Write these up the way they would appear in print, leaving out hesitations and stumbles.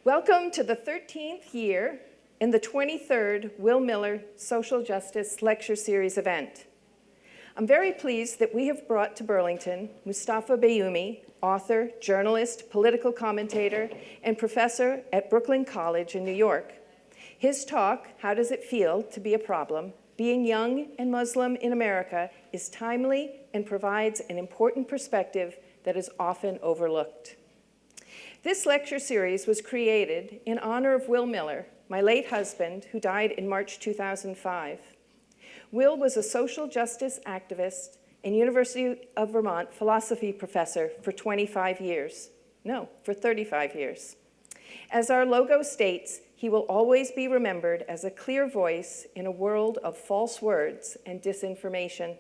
Welcome to the 13th year in the 23rd Will Miller Social Justice Lecture Series event. I'm very pleased that we have brought to Burlington Moustafa Bayoumi, author, journalist, political commentator, and professor at Brooklyn College in New York. His talk, How Does It Feel to Be a Problem? Being Young and Muslim in America, is timely and provides an important perspective that is often overlooked. This lecture series was created in honor of Will Miller, my late husband, who died in March 2005. Will was a social justice activist and University of Vermont philosophy professor for 25 years. No, for 35 years. As our logo states, he will always be remembered as a clear voice in a world of false words and disinformation.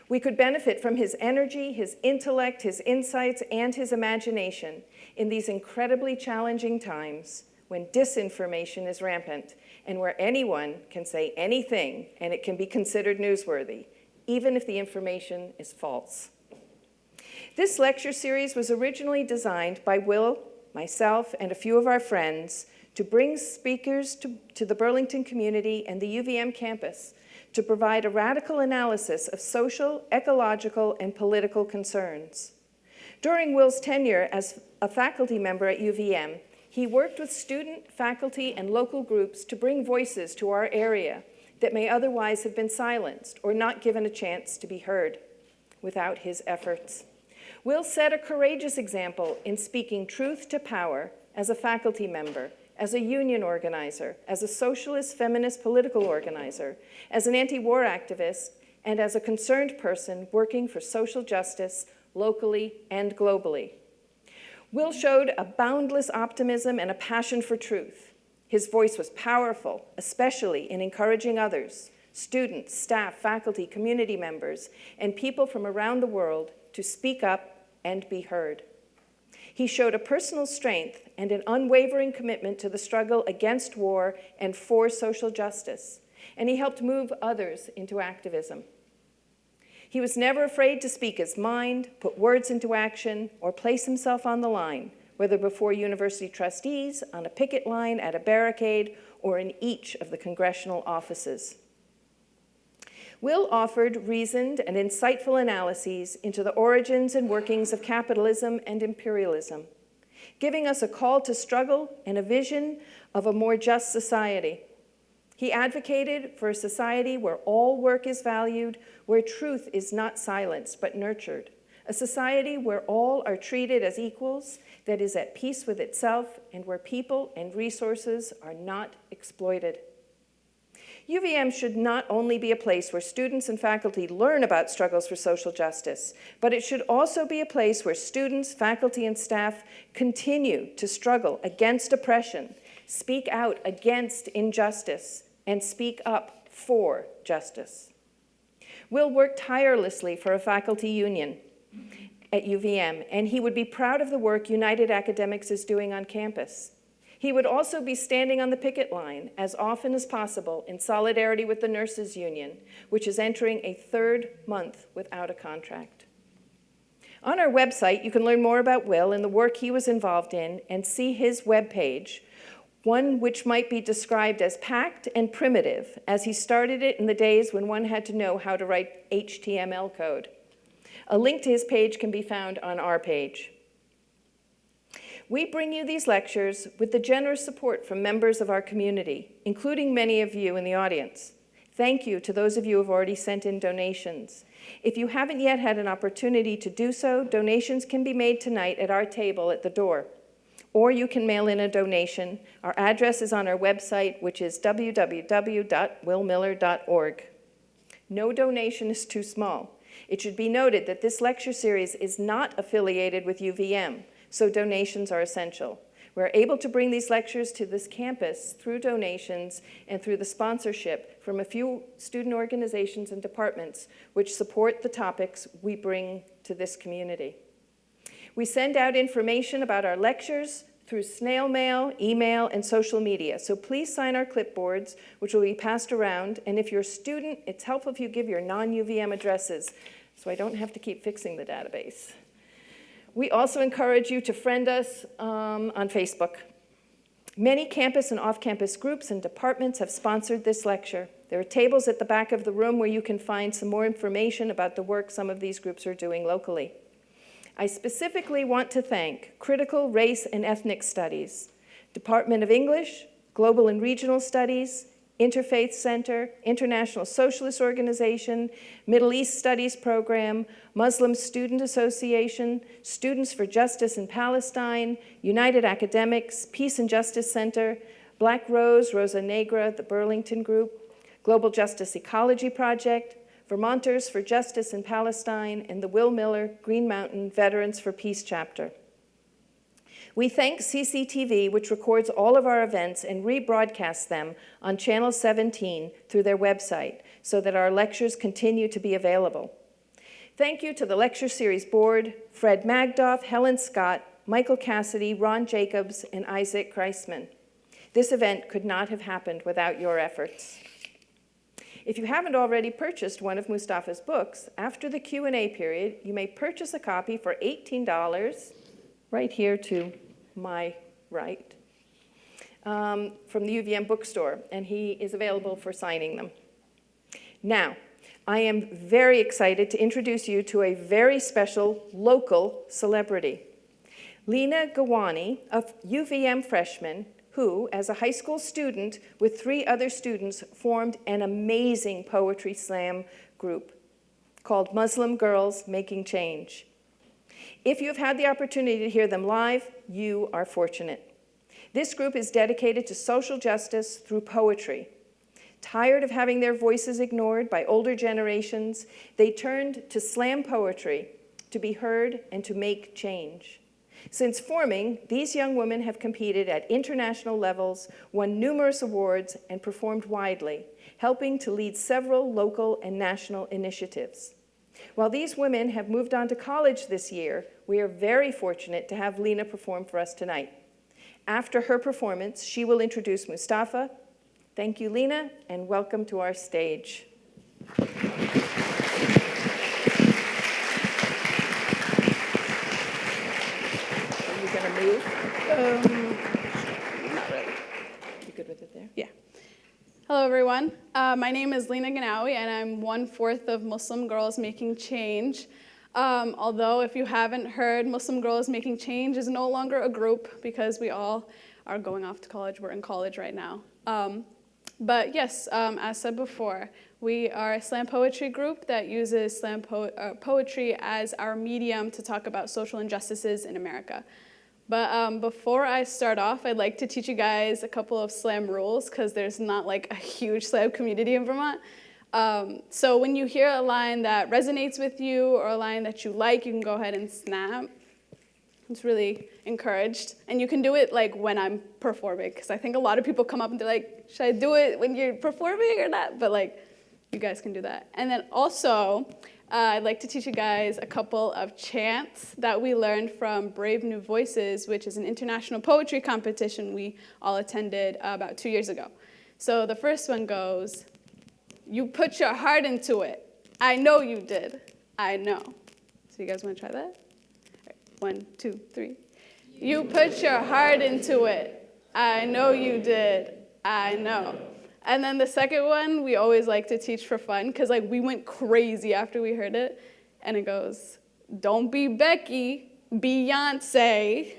We could benefit from his energy, his intellect, his insights, and his imagination in these incredibly challenging times when disinformation is rampant and where anyone can say anything and it can be considered newsworthy, even if the information is false. This lecture series was originally designed by Will, myself, and a few of our friends to bring speakers to the Burlington community and the UVM campus to provide a radical analysis of social, ecological, and political concerns. During Will's tenure as a faculty member at UVM, he worked with student, faculty, and local groups to bring voices to our area that may otherwise have been silenced or not given a chance to be heard. Without his efforts, Will set a courageous example in speaking truth to power as a faculty member, as a union organizer, as a socialist feminist political organizer, as an anti-war activist, and as a concerned person working for social justice locally and globally. Will showed a boundless optimism and a passion for truth. His voice was powerful, especially in encouraging others, students, staff, faculty, community members, and people from around the world to speak up and be heard. He showed a personal strength and an unwavering commitment to the struggle against war and for social justice, and he helped move others into activism. He was never afraid to speak his mind, put words into action, or place himself on the line, whether before university trustees, on a picket line, at a barricade, or in each of the congressional offices. Will offered reasoned and insightful analyses into the origins and workings of capitalism and imperialism, giving us a call to struggle and a vision of a more just society. He advocated for a society where all work is valued, where truth is not silenced but nurtured, a society where all are treated as equals, that is at peace with itself, and where people and resources are not exploited. UVM should not only be a place where students and faculty learn about struggles for social justice, but it should also be a place where students, faculty, and staff continue to struggle against oppression, speak out against injustice, and speak up for justice. Will worked tirelessly for a faculty union at UVM, and he would be proud of the work United Academics is doing on campus. He would also be standing on the picket line as often as possible in solidarity with the nurses union, which is entering a third month without a contract. On our website, you can learn more about Will and the work he was involved in and see his webpage, one which might be described as packed and primitive, as he started it in the days when one had to know how to write HTML code. A link to his page can be found on our page. We bring you these lectures with the generous support from members of our community, including many of you in the audience. Thank you to those of you who have already sent in donations. If you haven't yet had an opportunity to do so, donations can be made tonight at our table at the door. Or you can mail in a donation. Our address is on our website, which is www.willmiller.org. No donation is too small. It should be noted that this lecture series is not affiliated with UVM, so donations are essential. We're able to bring these lectures to this campus through donations and through the sponsorship from a few student organizations and departments which support the topics we bring to this community. We send out information about our lectures through snail mail, email, and social media, so please sign our clipboards, which will be passed around, and if you're a student, it's helpful if you give your non-UVM addresses, so I don't have to keep fixing the database. We also encourage you to friend us on Facebook. Many campus and off-campus groups and departments have sponsored this lecture. There are tables at the back of the room where you can find some more information about the work some of these groups are doing locally. I specifically want to thank Critical Race and Ethnic Studies, Department of English, Global and Regional Studies, Interfaith Center, International Socialist Organization, Middle East Studies Program, Muslim Student Association, Students for Justice in Palestine, United Academics, Peace and Justice Center, Black Rose, Rosa Negra, the Burlington Group, Global Justice Ecology Project, Vermonters for Justice in Palestine, and the Will Miller Green Mountain Veterans for Peace chapter. We thank CCTV, which records all of our events and rebroadcasts them on Channel 17 through their website so that our lectures continue to be available. Thank you to the Lecture Series Board, Fred Magdoff, Helen Scott, Michael Cassidy, Ron Jacobs, and Isaac Kreisman. This event could not have happened without your efforts. If you haven't already purchased one of Moustafa's books, after the Q&A period, you may purchase a copy for $18, right here to my right, from the UVM bookstore, and he is available for signing them. Now, I am very excited to introduce you to a very special local celebrity. Lena Gawani, a UVM freshman, who, as a high school student with 3 other students, formed an amazing poetry slam group called Muslim Girls Making Change. If you've had the opportunity to hear them live, you are fortunate. This group is dedicated to social justice through poetry. Tired of having their voices ignored by older generations, they turned to slam poetry to be heard and to make change. Since forming, these young women have competed at international levels, won numerous awards, and performed widely, helping to lead several local and national initiatives. While these women have moved on to college this year, we are very fortunate to have Lena perform for us tonight. After her performance, she will introduce Moustafa. Thank you, Lena, and welcome to our stage. Move? Not really. You good with it there? Yeah. Hello, everyone. My name is Lena Ganawi, and I'm 1/4 of Muslim Girls Making Change. Although, if you haven't heard, Muslim Girls Making Change is no longer a group because we all are going off to college. We're in college right now. But yes, as said before, we are a slam poetry group that uses slam poetry as our medium to talk about social injustices in America. But before I start off, I'd like to teach you guys a couple of slam rules because there's not like a huge slam community in Vermont. So when you hear a line that resonates with you or a line that you like, you can go ahead and snap. It's really encouraged. And you can do it like when I'm performing because I think a lot of people come up and they're like, should I do it when you're performing or not? But like, you guys can do that. And then also, I'd like to teach you guys a couple of chants that we learned from Brave New Voices, which is an international poetry competition we all attended about 2 years ago. So the first one goes, you put your heart into it. I know you did. I know. So you guys want to try that? Right. 1, 2, 3. You put your heart into it. I know you did. I know. And then the second one, we always like to teach for fun, because like we went crazy after we heard it. And it goes, don't be Becky, Beyonce.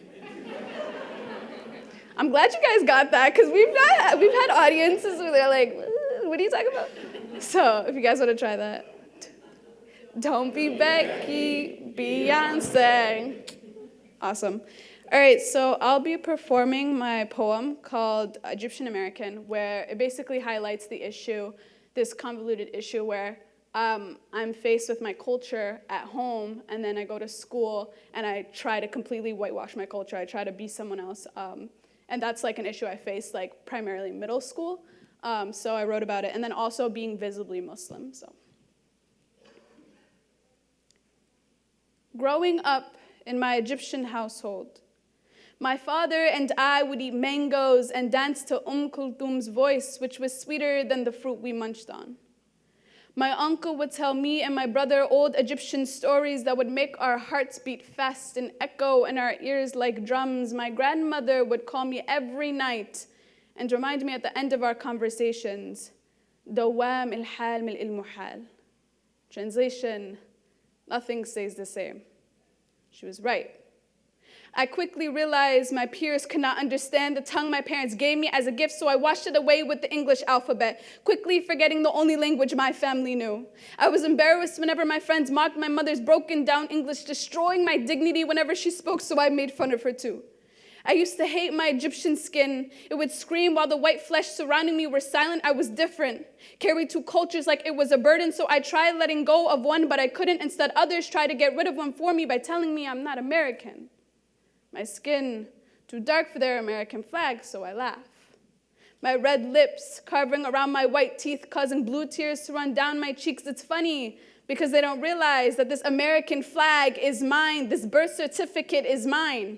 I'm glad you guys got that, because we've had audiences where they're like, what are you talking about? So if you guys want to try that. Don't be Becky, Beyonce. Awesome. All right, so I'll be performing my poem called Egyptian American, where it basically highlights the issue, this convoluted issue where I'm faced with my culture at home, and then I go to school, and I try to completely whitewash my culture. I try to be someone else, and that's like an issue I face like primarily in middle school. So I wrote about it, and then also being visibly Muslim. So, growing up in my Egyptian household, my father and I would eat mangoes and dance to Kulthum's voice, which was sweeter than the fruit we munched on. My uncle would tell me and my brother old Egyptian stories that would make our hearts beat fast and echo in our ears like drums. My grandmother would call me every night and remind me at the end of our conversations, دوام الحال ملء المحال. Translation, nothing stays the same. She was right. I quickly realized my peers could not understand the tongue my parents gave me as a gift, so I washed it away with the English alphabet, quickly forgetting the only language my family knew. I was embarrassed whenever my friends mocked my mother's broken down English, destroying my dignity whenever she spoke, so I made fun of her too. I used to hate my Egyptian skin. It would scream while the white flesh surrounding me were silent. I was different, carried two cultures like it was a burden, so I tried letting go of one, but I couldn't. Instead, others tried to get rid of one for me by telling me I'm not American. My skin, too dark for their American flag, so I laugh. My red lips carving around my white teeth, causing blue tears to run down my cheeks. It's funny because they don't realize that this American flag is mine. This birth certificate is mine.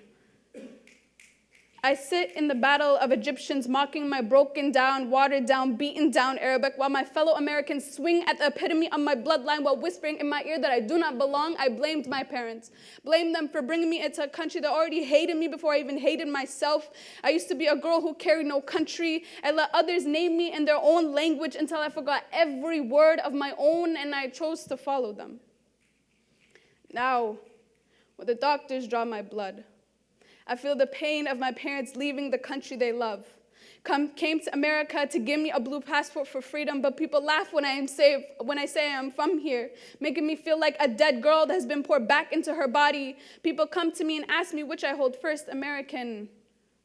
I sit in the battle of Egyptians mocking my broken down, watered down, beaten down Arabic while my fellow Americans swing at the epitome of my bloodline while whispering in my ear that I do not belong. I blamed my parents, blamed them for bringing me into a country that already hated me before I even hated myself. I used to be a girl who carried no country. I let others name me in their own language until I forgot every word of my own and I chose to follow them. Now, when the doctors draw my blood, I feel the pain of my parents leaving the country they love. Came to America to give me a blue passport for freedom, but people laugh when I say I am from here, making me feel like a dead girl that has been poured back into her body. People come to me and ask me which I hold first, American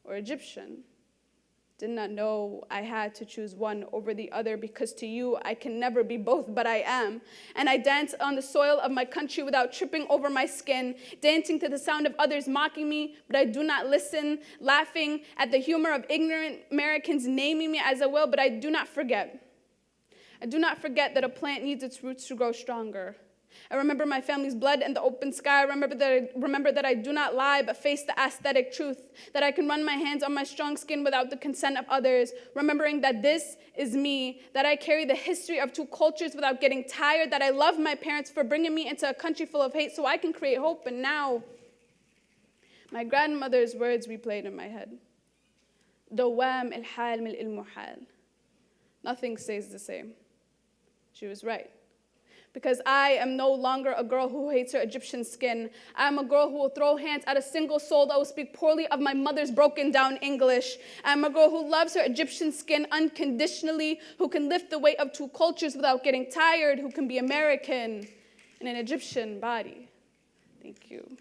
or Egyptian. Did not know I had to choose one over the other because to you I can never be both, but I am. And I dance on the soil of my country without tripping over my skin, dancing to the sound of others mocking me, but I do not listen, laughing at the humor of ignorant Americans naming me as I will, but I do not forget. I do not forget that a plant needs its roots to grow stronger. I remember my family's blood and the open sky. I remember that I do not lie, but face the aesthetic truth, that I can run my hands on my strong skin without the consent of others, remembering that this is me, that I carry the history of two cultures without getting tired, that I love my parents for bringing me into a country full of hate so I can create hope. And now, my grandmother's words replayed in my head. دوام الحال ملء المحال. Nothing stays the same. She was right. Because I am no longer a girl who hates her Egyptian skin. I am a girl who will throw hands at a single soul that will speak poorly of my mother's broken down English. I am a girl who loves her Egyptian skin unconditionally, who can lift the weight of two cultures without getting tired, who can be American in an Egyptian body. Thank you.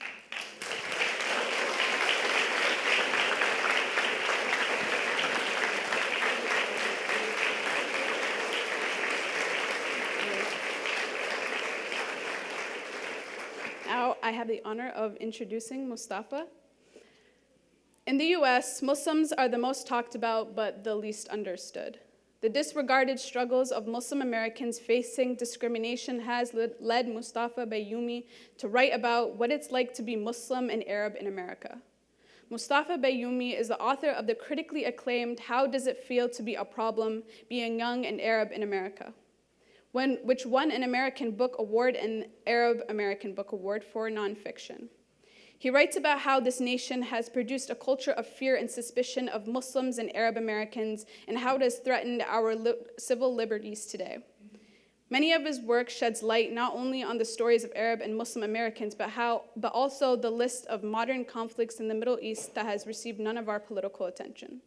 Now I have the honor of introducing Moustafa. In the US, Muslims are the most talked about but the least understood. The disregarded struggles of Muslim Americans facing discrimination has led Moustafa Bayoumi to write about what it's like to be Muslim and Arab in America. Moustafa Bayoumi is the author of the critically acclaimed How Does It Feel to Be a Problem, Being Young and Arab in America, which won an American Book Award and Arab American Book Award for nonfiction. He writes about how this nation has produced a culture of fear and suspicion of Muslims and Arab Americans and how it has threatened our civil liberties today. Many of his work sheds light not only on the stories of Arab and Muslim Americans, but also the list of modern conflicts in the Middle East that has received none of our political attention.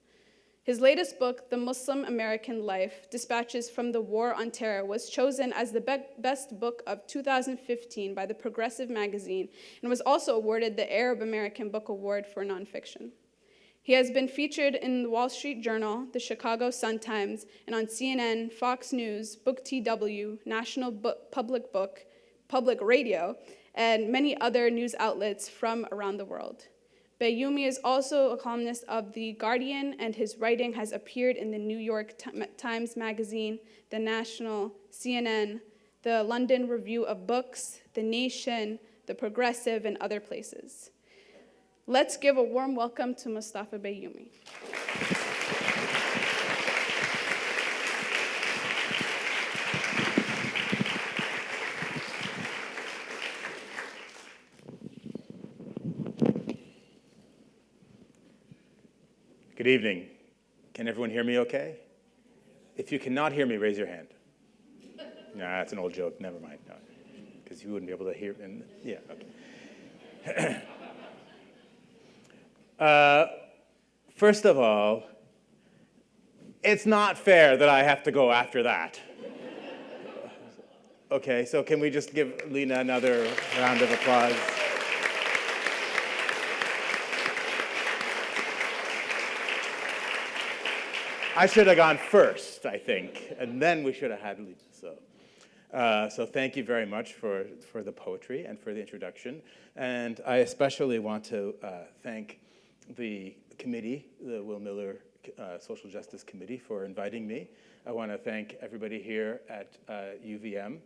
His latest book, The Muslim American Life, Dispatches from the War on Terror, was chosen as the best book of 2015 by the Progressive magazine and was also awarded the Arab American Book Award for nonfiction. He has been featured in the Wall Street Journal, the Chicago Sun-Times, and on CNN, Fox News, Book TW, National Public Radio, and many other news outlets from around the world. Bayoumi is also a columnist of The Guardian, and his writing has appeared in the New York Times Magazine, The National, CNN, the London Review of Books, The Nation, The Progressive, and other places. Let's give a warm welcome to Moustafa Bayoumi. Good evening. Can everyone hear me okay? If you cannot hear me, raise your hand. Nah, that's an old joke. Never mind. Because you wouldn't be able to hear. And yeah, okay. First of all, it's not fair that I have to go after that. Okay, so can we just give Lena another round of applause? I should have gone first, I think, and then we should have had Lena. So thank you very much for the poetry and for the introduction. And I especially want to thank the committee, the Will Miller Social Justice Committee, for inviting me. I want to thank everybody here at UVM.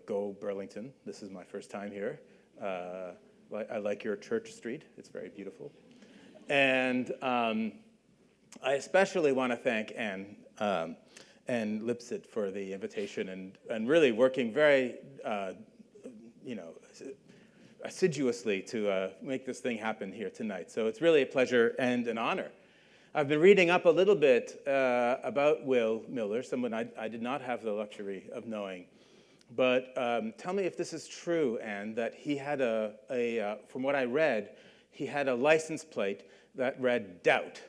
Go Burlington. This is my first time here. I like your church street. It's very beautiful. And I especially want to thank Anne Lipset for the invitation and really working very, assiduously to make this thing happen here tonight. So it's really a pleasure and an honor. I've been reading up a little bit about Will Miller, someone I did not have the luxury of knowing. But tell me if this is true, Anne, that he had from what I read, he had a license plate that read doubt.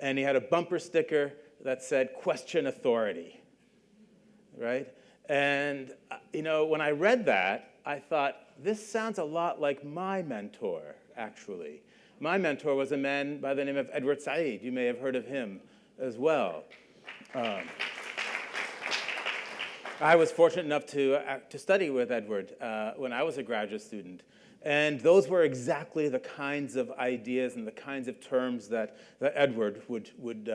And he had a bumper sticker that said question authority, right? And, when I read that, I thought, this sounds a lot like my mentor, actually. My mentor was a man by the name of Edward Said. You may have heard of him as well. I was fortunate enough to study with Edward when I was a graduate student. And those were exactly the kinds of ideas and the kinds of terms that Edward would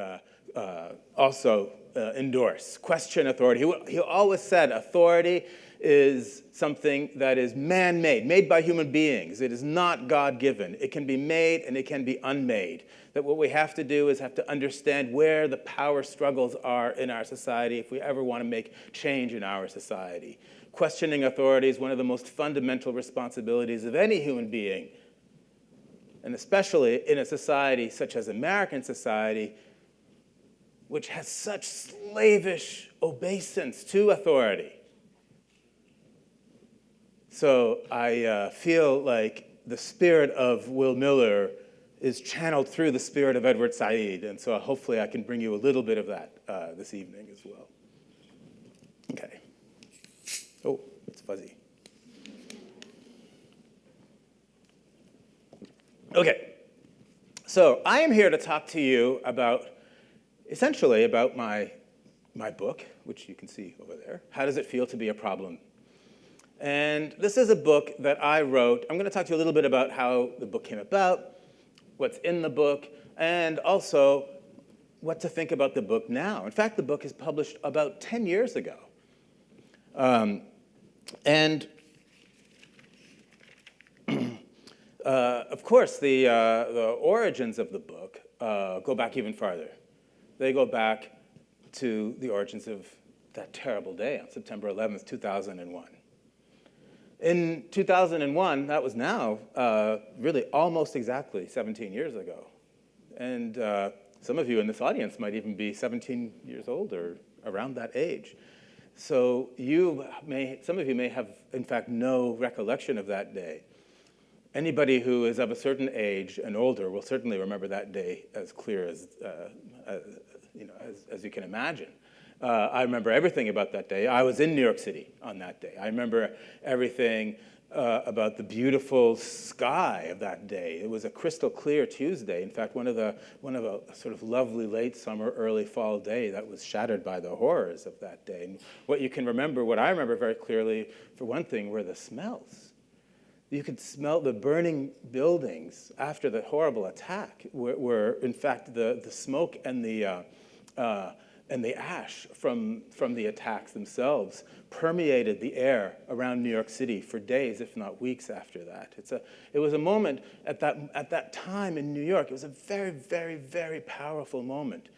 also endorse. Question authority. He always said authority is something that is man-made, made by human beings. It is not God-given. It can be made and it can be unmade. That what we have to do is have to understand where the power struggles are in our society if we ever want to make change in our society. Questioning authority is one of the most fundamental responsibilities of any human being, and especially in a society such as American society, which has such slavish obeisance to authority. So I feel like the spirit of Will Miller is channeled through the spirit of Edward Said, and so hopefully I can bring you a little bit of that this evening as well. Okay. Oh, it's fuzzy. Okay, so I am here to talk to you essentially about my book, which you can see over there. How does it feel to be a problem? And this is a book that I wrote. I'm going to talk to you a little bit about how the book came about, what's in the book, and also what to think about the book now. In fact, the book is published about 10 years ago. And of course, the origins of the book go back even farther. They go back to the origins of that terrible day on September 11th, 2001. In 2001, that was now really almost exactly 17 years ago. And some of you in this audience might even be 17 years old or around that age. So some of you may have, in fact, no recollection of that day. Anybody who is of a certain age and older will certainly remember that day as clear as you can imagine. I remember everything about that day. I was in New York City on that day. I remember everything about the beautiful sky of that day. It was a crystal clear Tuesday. In fact, one of a sort of lovely late summer, early fall day that was shattered by the horrors of that day. And what I remember very clearly, for one thing, were the smells. You could smell the burning buildings after the horrible attack, were in fact the smoke and the ash from the attacks themselves permeated the air around New York City for days, if not weeks after that. It was a moment at that time in New York. It was a very, very, very powerful moment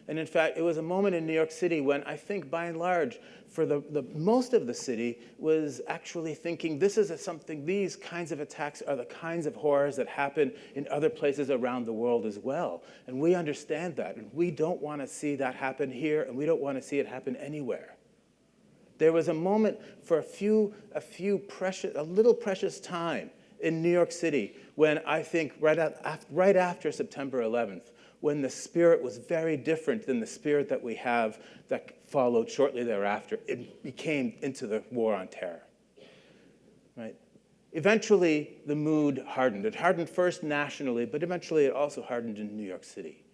And in fact, it was a moment in New York City when I think, by and large, for the most of the city was actually thinking these kinds of attacks are the kinds of horrors that happen in other places around the world as well. And we understand that, and we don't want to see that happen here, and we don't want to see it happen anywhere. There was a moment for a little precious time in New York City when I think right after September 11th, when the spirit was very different than the spirit that we have that followed shortly thereafter. It became into the war on terror, right? Eventually, the mood hardened. It hardened first nationally, but eventually it also hardened in New York City.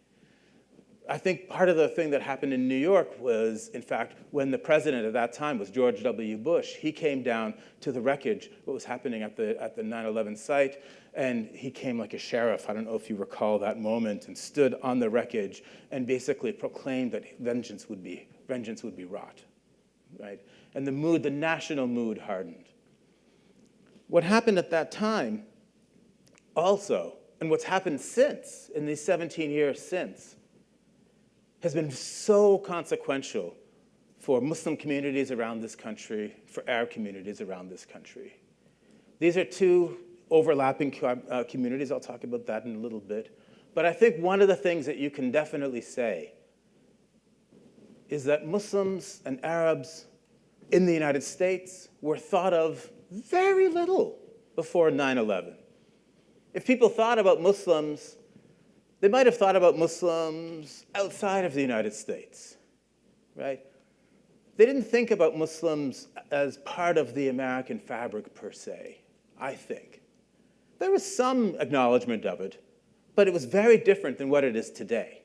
I think part of the thing that happened in New York was, in fact, when the president at that time was George W. Bush, he came down to the wreckage, what was happening at the 9/11 site, and he came like a sheriff, I don't know if you recall that moment, and stood on the wreckage and basically proclaimed that vengeance would be wrought, right? And the national mood hardened. What happened at that time also, and what's happened since, in these 17 years since, has been so consequential for Muslim communities around this country, for Arab communities around this country. These are two overlapping communities. I'll talk about that in a little bit. But I think one of the things that you can definitely say is that Muslims and Arabs in the United States were thought of very little before 9/11. If people thought about Muslims, they might have thought about Muslims outside of the United States, right? They didn't think about Muslims as part of the American fabric per se, I think. There was some acknowledgement of it, but it was very different than what it is today.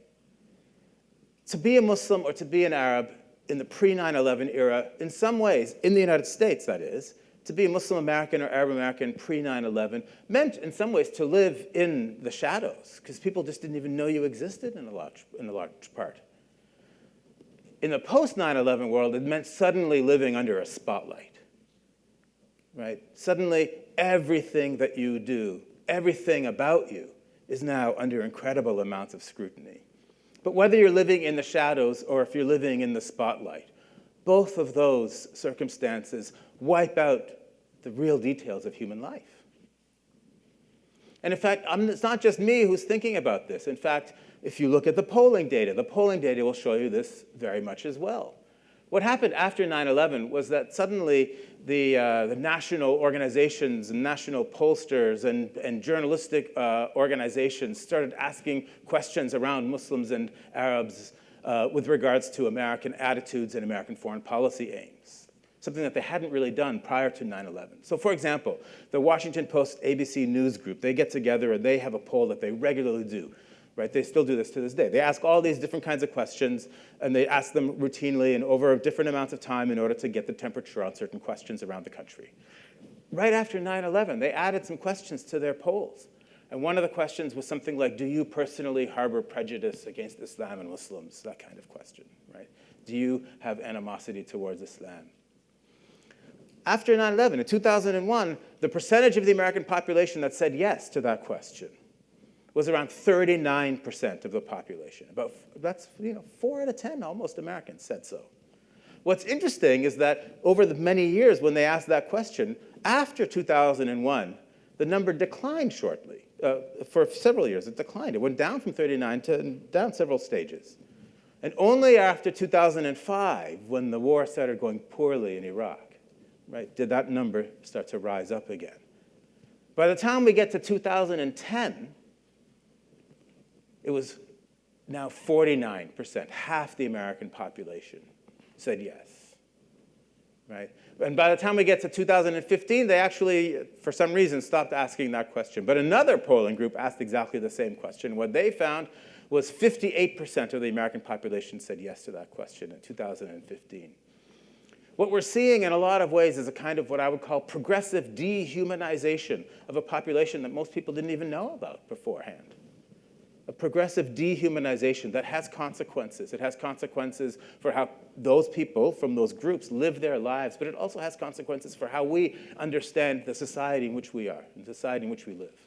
To be a Muslim or to be an Arab in the pre-9/11 era, in some ways, in the United States, that is, to be a Muslim American or Arab American pre-9/11 meant, in some ways, to live in the shadows, because people just didn't even know you existed in a large part. In the post-9/11 world, it meant suddenly living under a spotlight, right? Suddenly, everything that you do, everything about you, is now under incredible amounts of scrutiny. But whether you're living in the shadows or if you're living in the spotlight, both of those circumstances wipe out the real details of human life. And in fact, it's not just me who's thinking about this. In fact, if you look at the polling data will show you this very much as well. What happened after 9/11 was that suddenly the national organizations and national pollsters and journalistic organizations started asking questions around Muslims and Arabs with regards to American attitudes and American foreign policy aims, something that they hadn't really done prior to 9/11. So for example, the Washington Post ABC News Group, they get together and they have a poll that they regularly do, right? They still do this to this day. They ask all these different kinds of questions, and they ask them routinely and over different amounts of time in order to get the temperature on certain questions around the country. Right after 9/11, they added some questions to their polls. And one of the questions was something like, do you personally harbor prejudice against Islam and Muslims? That kind of question, right? Do you have animosity towards Islam? After 9/11, in 2001, the percentage of the American population that said yes to that question was around 39% of the population. That's 4 out of 10 almost Americans said so. What's interesting is that over the many years when they asked that question, after 2001, the number declined shortly. For several years, it declined. It went down from 39 to down several stages. And only after 2005, when the war started going poorly in Iraq, right, did that number start to rise up again. By the time we get to 2010, it was now 49%, half the American population said yes, right? And by the time we get to 2015, they actually, for some reason, stopped asking that question. But another polling group asked exactly the same question. What they found was 58% of the American population said yes to that question in 2015. What we're seeing in a lot of ways is a kind of what I would call progressive dehumanization of a population that most people didn't even know about beforehand. A progressive dehumanization that has consequences. It has consequences for how those people from those groups live their lives, but it also has consequences for how we understand the society in which we are, the society in which we live.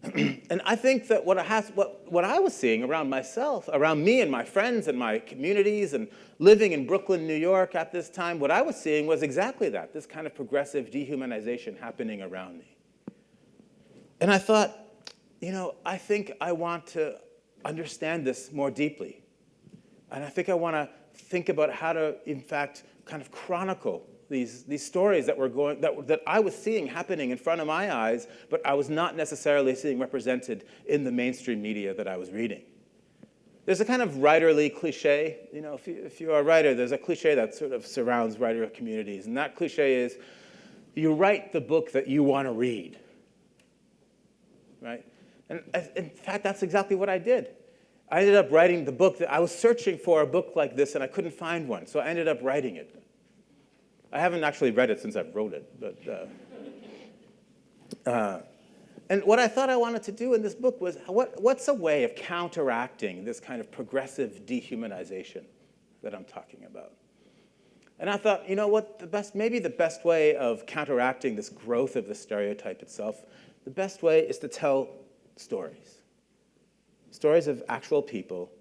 And I think that what I was seeing around myself, around me and my friends and my communities and living in Brooklyn, New York at this time, what I was seeing was exactly that, this kind of progressive dehumanization happening around me. And I thought, I think I want to understand this more deeply. And I think I want to think about how to, in fact, kind of chronicle these stories that I was seeing happening in front of my eyes, but I was not necessarily seeing represented in the mainstream media that I was reading. There's a kind of writerly cliche. If you're a writer, there's a cliche that sort of surrounds writer communities, and that cliche is, you write the book that you want to read, right? And in fact, that's exactly what I did. I ended up writing the book that I was searching for a book like this, and I couldn't find one, so I ended up writing it. I haven't actually read it since I wrote it, but and what I thought I wanted to do in this book was, what's a way of counteracting this kind of progressive dehumanization that I'm talking about? And I thought, maybe the best way of counteracting this growth of the stereotype itself, the best way is to tell stories. Stories of actual people,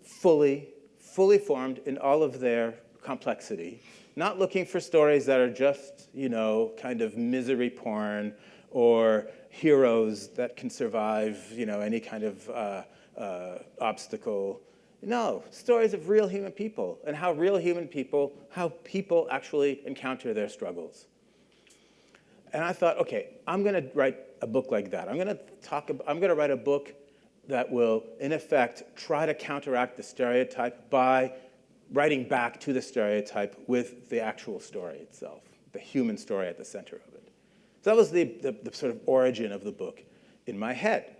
fully formed in all of their complexity, not looking for stories that are just, kind of misery porn or heroes that can survive, any kind of obstacle. No, stories of real human people and how people actually encounter their struggles. And I thought, okay, I'm going to write a book like that. I'm going to write a book that will, in effect, try to counteract the stereotype by writing back to the stereotype with the actual story itself, the human story at the center of it. So that was the sort of origin of the book in my head.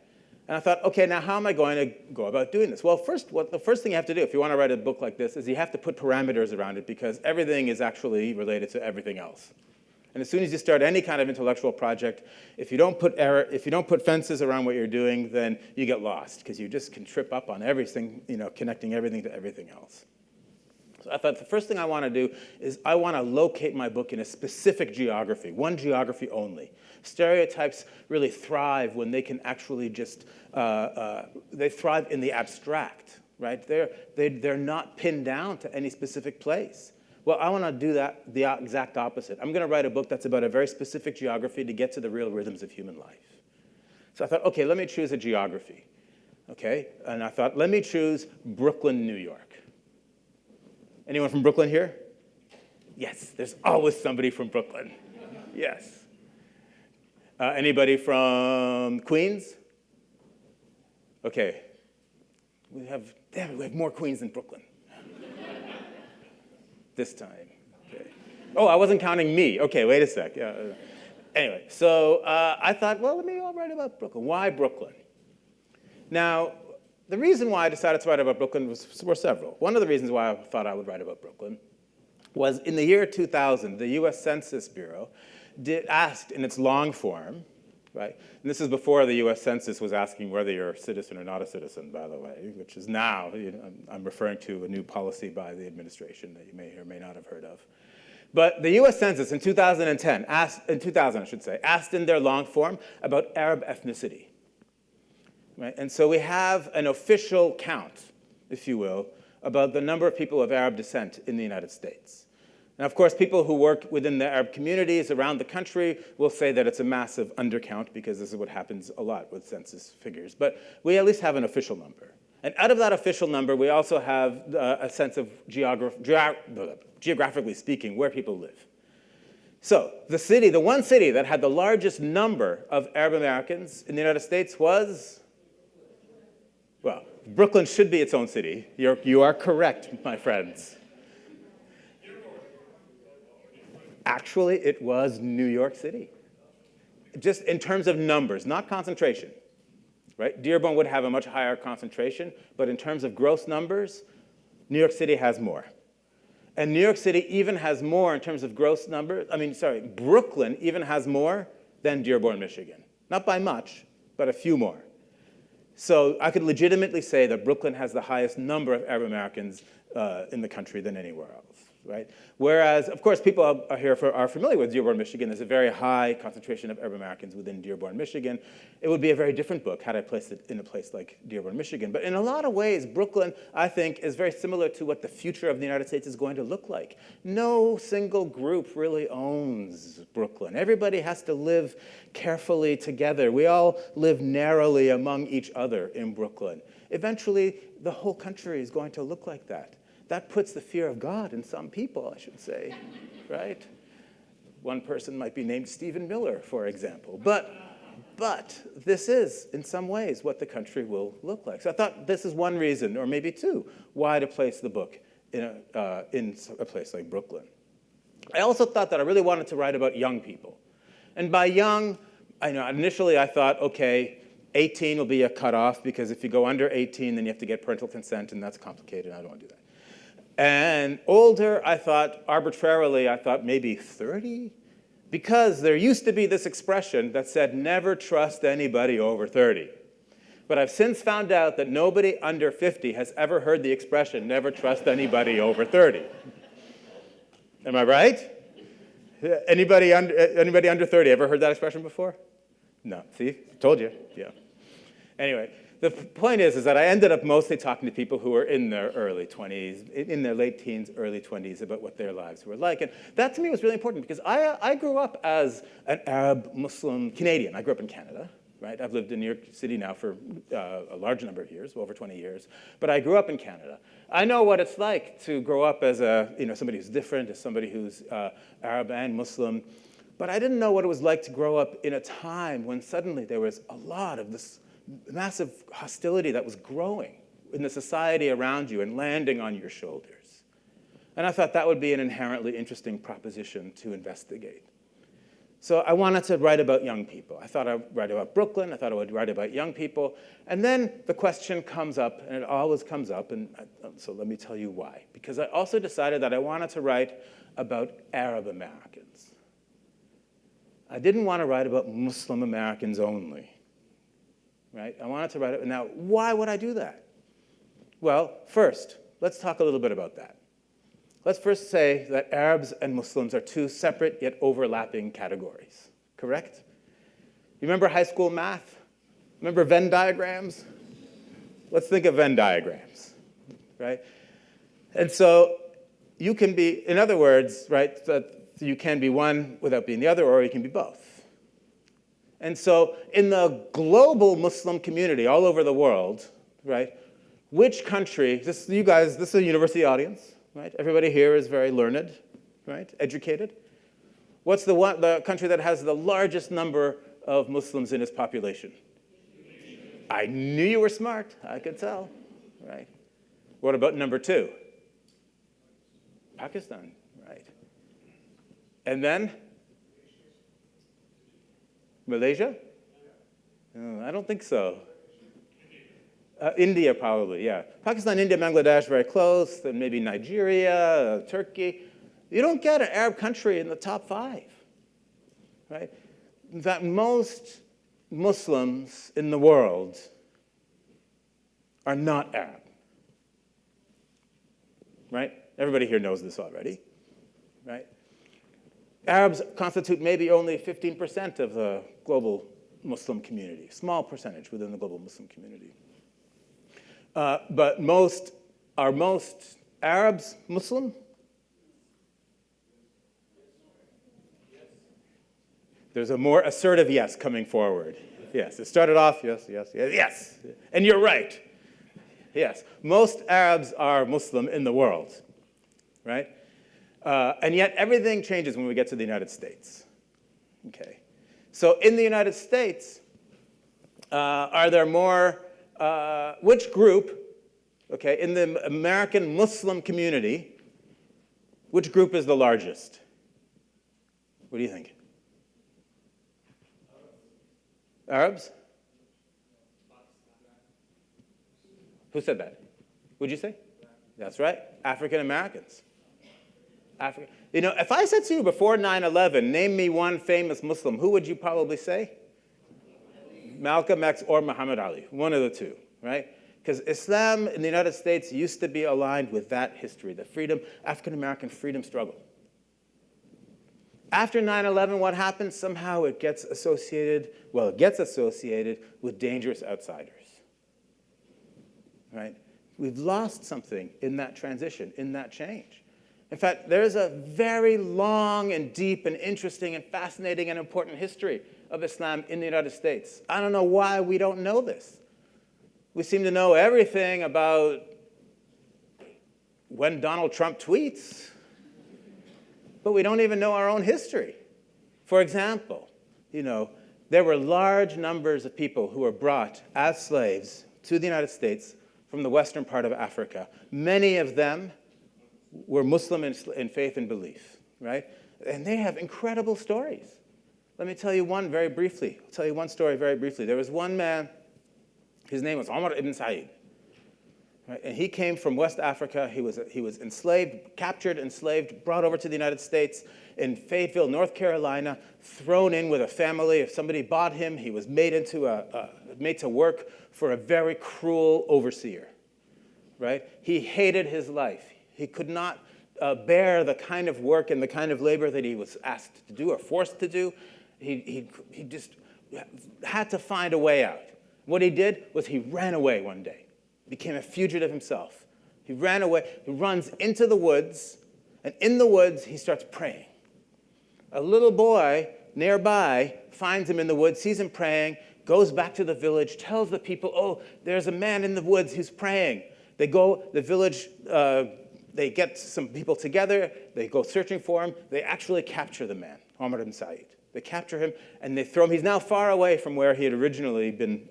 And I thought, okay, now how am I going to go about doing this? Well, the first thing you have to do if you want to write a book like this is you have to put parameters around it, because everything is actually related to everything else. And as soon as you start any kind of intellectual project, if you don't put fences around what you're doing, then you get lost, because you just can trip up on everything, connecting everything to everything else. So I thought the first thing I want to do is I want to locate my book in a specific geography, one geography only. Stereotypes really thrive when they can actually just, they thrive in the abstract, right? They're not pinned down to any specific place. Well, I want to do that, the exact opposite. I'm going to write a book that's about a very specific geography to get to the real rhythms of human life. So I thought, okay, let me choose a geography, okay? And I thought, let me choose Brooklyn, New York. Anyone from Brooklyn here? Yes, there's always somebody from Brooklyn. Yes. Anybody from Queens? Okay. We have more Queens than Brooklyn. This time. Okay. Oh, I wasn't counting me. Okay, wait a sec. Anyway, so I thought, well, let me write about Brooklyn. Why Brooklyn? Now, the reason why I decided to write about Brooklyn were several. One of the reasons why I thought I would write about Brooklyn was in the year 2000, the US Census Bureau asked in its long form, right? And this is before the US Census was asking whether you're a citizen or not a citizen, by the way, which is now, I'm referring to a new policy by the administration that you may or may not have heard of. But the US Census in 2010, asked in their long form about Arab ethnicity. Right? And so we have an official count, if you will, about the number of people of Arab descent in the United States. And of course, people who work within the Arab communities around the country will say that it's a massive undercount, because this is what happens a lot with census figures. But we at least have an official number. And out of that official number, we also have a sense of geographically speaking, where people live. So the one city that had the largest number of Arab Americans in the United States was, well, Brooklyn should be its own city. You are correct, my friends. Actually, it was New York City. Just in terms of numbers, not concentration. Right? Dearborn would have a much higher concentration, but in terms of gross numbers, New York City has more. And New York City even has more in terms of gross numbers. Brooklyn even has more than Dearborn, Michigan. Not by much, but a few more. So I could legitimately say that Brooklyn has the highest number of Arab Americans in the country than anywhere else. right? Whereas, of course, people are familiar with Dearborn, Michigan. There's a very high concentration of Arab Americans within Dearborn, Michigan. It would be a very different book had I placed it in a place like Dearborn, Michigan. But in a lot of ways, Brooklyn, I think, is very similar to what the future of the United States is going to look like. No single group really owns Brooklyn. Everybody has to live carefully together. We all live narrowly among each other in Brooklyn. Eventually, the whole country is going to look like that. That puts the fear of God in some people, I should say, right? One person might be named Stephen Miller, for example. But this is, in some ways, what the country will look like. So I thought this is one reason, or maybe two, why to place the book in a place like Brooklyn. I also thought that I really wanted to write about young people. And by young, initially I thought, okay, 18 will be a cutoff, because if you go under 18, then you have to get parental consent, and that's complicated. I don't want to do that. And older, I thought, arbitrarily, I thought maybe 30? Because there used to be this expression that said, never trust anybody over 30. But I've since found out that nobody under 50 has ever heard the expression, never trust anybody over 30. Am I right? Anybody under 30 ever heard that expression before? No. See? Told you. Yeah. Anyway. The point is that I ended up mostly talking to people who were in their early 20s, in their late teens, early 20s, about what their lives were like. And that to me was really important, because I grew up as an Arab Muslim Canadian. I grew up in Canada, right? I've lived in New York City now for a large number of years, over 20 years. But I grew up in Canada. I know what it's like to grow up as somebody who's different, as somebody who's Arab and Muslim. But I didn't know what it was like to grow up in a time when suddenly there was a lot of this massive hostility that was growing in the society around you and landing on your shoulders. And I thought that would be an inherently interesting proposition to investigate. So I wanted to write about young people. I thought I'd write about Brooklyn. I thought I would write about young people. And then the question comes up, and it always comes up, and so let me tell you why. Because I also decided that I wanted to write about Arab Americans. I didn't want to write about Muslim Americans only. Right? I wanted to write it. Now, why would I do that? Well, first, let's talk a little bit about that. Let's first say that Arabs and Muslims are two separate yet overlapping categories, correct? You remember high school math? Remember Venn diagrams? Let's think of Venn diagrams, right? And so you can be, in other words, right, that you can be one without being the other, or you can be both. And so in the global Muslim community all over the world, right, which country, this is a university audience, right? Everybody here is very learned, right, educated. What's the country that has the largest number of Muslims in its population? I knew you were smart. I could tell, right? What about number two? Pakistan, right? And then? Malaysia? No, I don't think so. India, probably, yeah. Pakistan, India, Bangladesh, very close. Then maybe Nigeria, Turkey. You don't get an Arab country in the top 5, right? In fact, most Muslims in the world are not Arab, right? Everybody here knows this already, right? Arabs constitute maybe only 15% of the global Muslim community, small percentage within the global Muslim community. But are most Arabs Muslim? There's a more assertive yes coming forward. Yes, it started off yes, yes, yes, yes. And you're right. Yes, most Arabs are Muslim in the world, right? And yet everything changes when we get to the United States. Okay, so in the United States, are there more? Which group? Okay, in the American Muslim community, which group is the largest? What do you think? Arabs? Who said that? What'd you say? That's right, African Americans. You know, if I said to you before 9/11, name me one famous Muslim, who would you probably say? Malcolm X or Muhammad Ali, one of the two, right? Because Islam in the United States used to be aligned with that history, the African-American freedom struggle. After 9/11, what happens? Somehow it gets associated with dangerous outsiders, right? We've lost something in that transition, in that change. In fact, there's a very long and deep and interesting and fascinating and important history of Islam in the United States. I don't know why we don't know this. We seem to know everything about when Donald Trump tweets, but we don't even know our own history. For example, there were large numbers of people who were brought as slaves to the United States from the western part of Africa. Many of them were Muslim in faith and belief, right? And they have incredible stories. Let me tell you one very briefly. I'll tell you one story very briefly. There was one man, his name was Omar ibn Said. Right? And he came from West Africa. He was enslaved, captured, enslaved, brought over to the United States in Fayetteville, North Carolina, thrown in with a family. If somebody bought him, he was made to work for a very cruel overseer. Right? He hated his life. He could not bear the kind of work and the kind of labor that he was asked to do or forced to do. He just had to find a way out. What he did was he ran away one day, became a fugitive himself. He ran away, he runs into the woods, and in the woods he starts praying. A little boy nearby finds him in the woods, sees him praying, goes back to the village, tells the people, oh, there's a man in the woods who's praying. They go, the village, they get some people together, they go searching for him, they actually capture the man, Omar ibn Said. They capture him, and they throw him. He's now far away from where he had originally been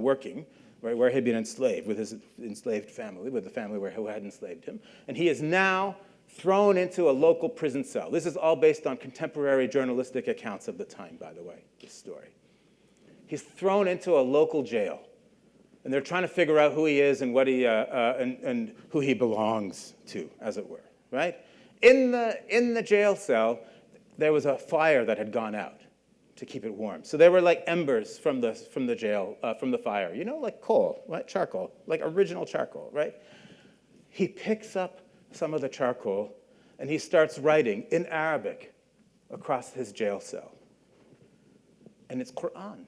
working, right, where he had been enslaved with his enslaved family, with the family who had enslaved him. And he is now thrown into a local prison cell. This is all based on contemporary journalistic accounts of the time, by the way, this story. He's thrown into a local jail. And they're trying to figure out who he is and what and who he belongs to, as it were, right? In the jail cell, there was a fire that had gone out to keep it warm. So there were like embers from the fire, like coal, right? Charcoal, like original charcoal, right? He picks up some of the charcoal and he starts writing in Arabic across his jail cell. And it's Quran.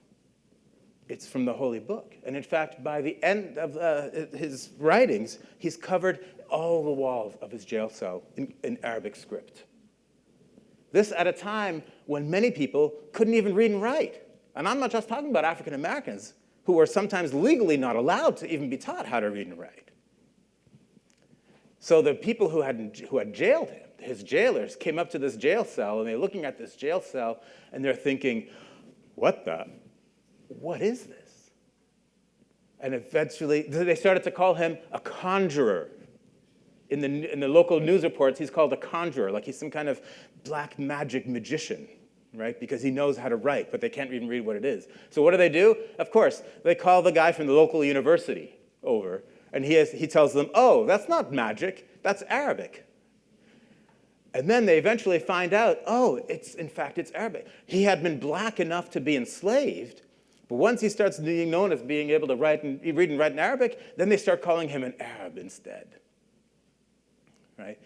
It's from the Holy Book. And in fact, by the end of his writings, he's covered all the walls of his jail cell in Arabic script. This at a time when many people couldn't even read and write. And I'm not just talking about African Americans who were sometimes legally not allowed to even be taught how to read and write. So the people who had jailed him, his jailers, came up to this jail cell, and they're looking at this jail cell, and they're thinking, what is this? And eventually, they started to call him a conjurer. In the local news reports, he's called a conjurer, like he's some kind of black magic magician, right? Because he knows how to write, but they can't even read what it is. So what do? Of course, they call the guy from the local university over, and he tells them, oh, that's not magic, that's Arabic. And then they eventually find out, oh, in fact, it's Arabic. He had been black enough to be enslaved, but once he starts being known as being able to read and write in Arabic, then they start calling him an Arab instead. Right?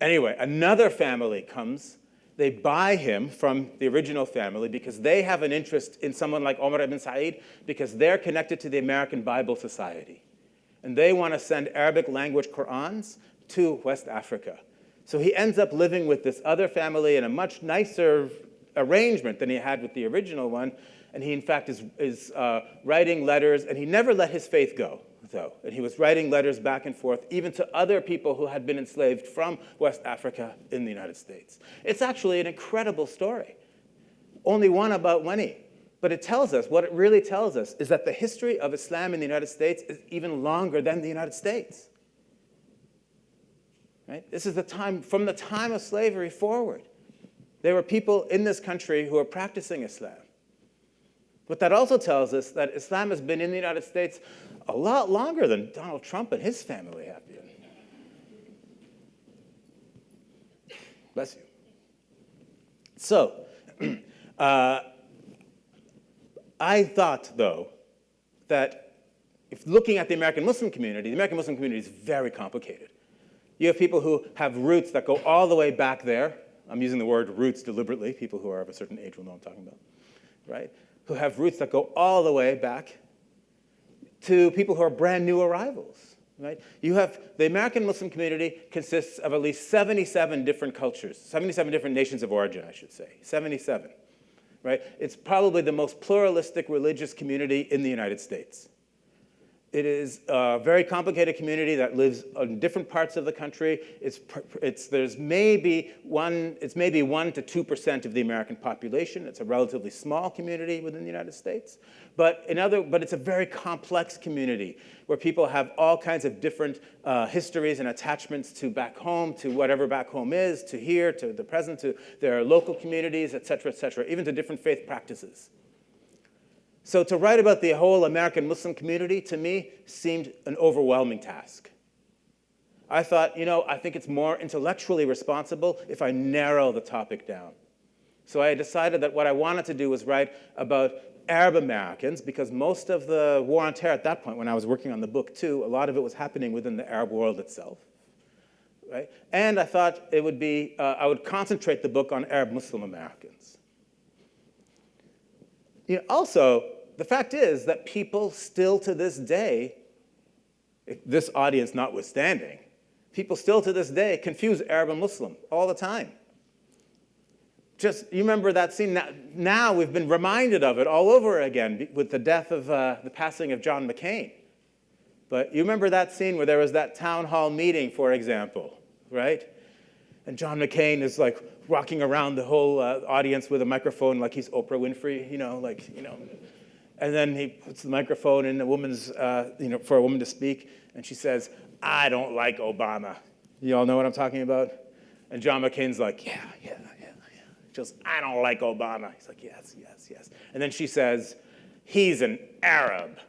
Anyway, another family comes. They buy him from the original family because they have an interest in someone like Omar ibn Said because they're connected to the American Bible Society. And they want to send Arabic language Qur'ans to West Africa. So he ends up living with this other family in a much nicer arrangement than he had with the original one. And he, in fact, is writing letters, and he never let his faith go, though. And he was writing letters back and forth, even to other people who had been enslaved from West Africa in the United States. It's actually an incredible story. Only one about Winnie. But it tells us, what it really tells us, is that the history of Islam in the United States is even longer than the United States. Right? This is the time, from the time of slavery forward. There were people in this country who were practicing Islam. But that also tells us that Islam has been in the United States a lot longer than Donald Trump and his family have been. Bless you. So, I thought, though, that if looking at the American Muslim community is very complicated. You have people who have roots that go all the way back there. I'm using the word roots deliberately. People who are of a certain age will know what I'm talking about, right? Who have roots that go all the way back to people who are brand new arrivals, right? You have the American Muslim community consists of at least 77 different cultures, 77 different nations of origin, I should say, 77, right? It's probably the most pluralistic religious community in the United States. It is a very complicated community that lives in different parts of the country. It's maybe 1 to 2% of the American population. It's a relatively small community within the United States. But it's a very complex community where people have all kinds of different histories and attachments to back home, to whatever back home is, to here, to the present, to their local communities, et cetera, even to different faith practices. So to write about the whole American Muslim community, to me, seemed an overwhelming task. I thought, I think it's more intellectually responsible if I narrow the topic down. So I decided that what I wanted to do was write about Arab Americans, because most of the war on terror at that point, when I was working on the book too, a lot of it was happening within the Arab world itself. Right? And I thought it would be, I would concentrate the book on Arab Muslim Americans. Also, the fact is that people still to this day, this audience notwithstanding, people still to this day confuse Arab and Muslim all the time. You remember that scene? Now we've been reminded of it all over again with the death of, the passing of John McCain. But you remember that scene where there was that town hall meeting, for example, right? And John McCain is like walking around the whole audience with a microphone like he's Oprah Winfrey, And then he puts the microphone in a woman's, for a woman to speak, and she says, "I don't like Obama." You all know what I'm talking about? And John McCain's like, yeah. She goes, "I don't like Obama." He's like, yes. And then she says, "He's an Arab."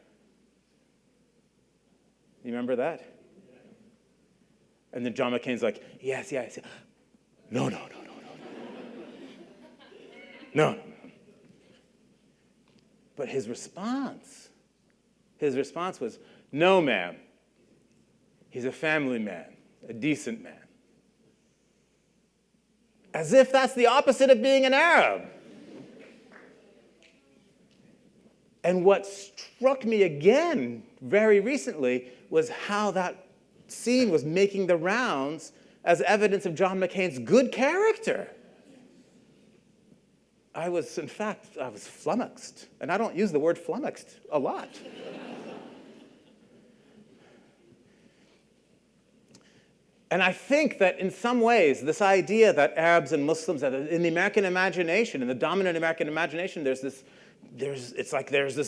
You remember that? And then John McCain's like, yes. No. No. But his response was, "No, ma'am. He's a family man, a decent man." As if that's the opposite of being an Arab. And what struck me again very recently was how that scene was making the rounds as evidence of John McCain's good character. I was flummoxed. And I don't use the word flummoxed a lot. And I think that in some ways, this idea that Arabs and Muslims, in the American imagination, in the dominant American imagination, there's this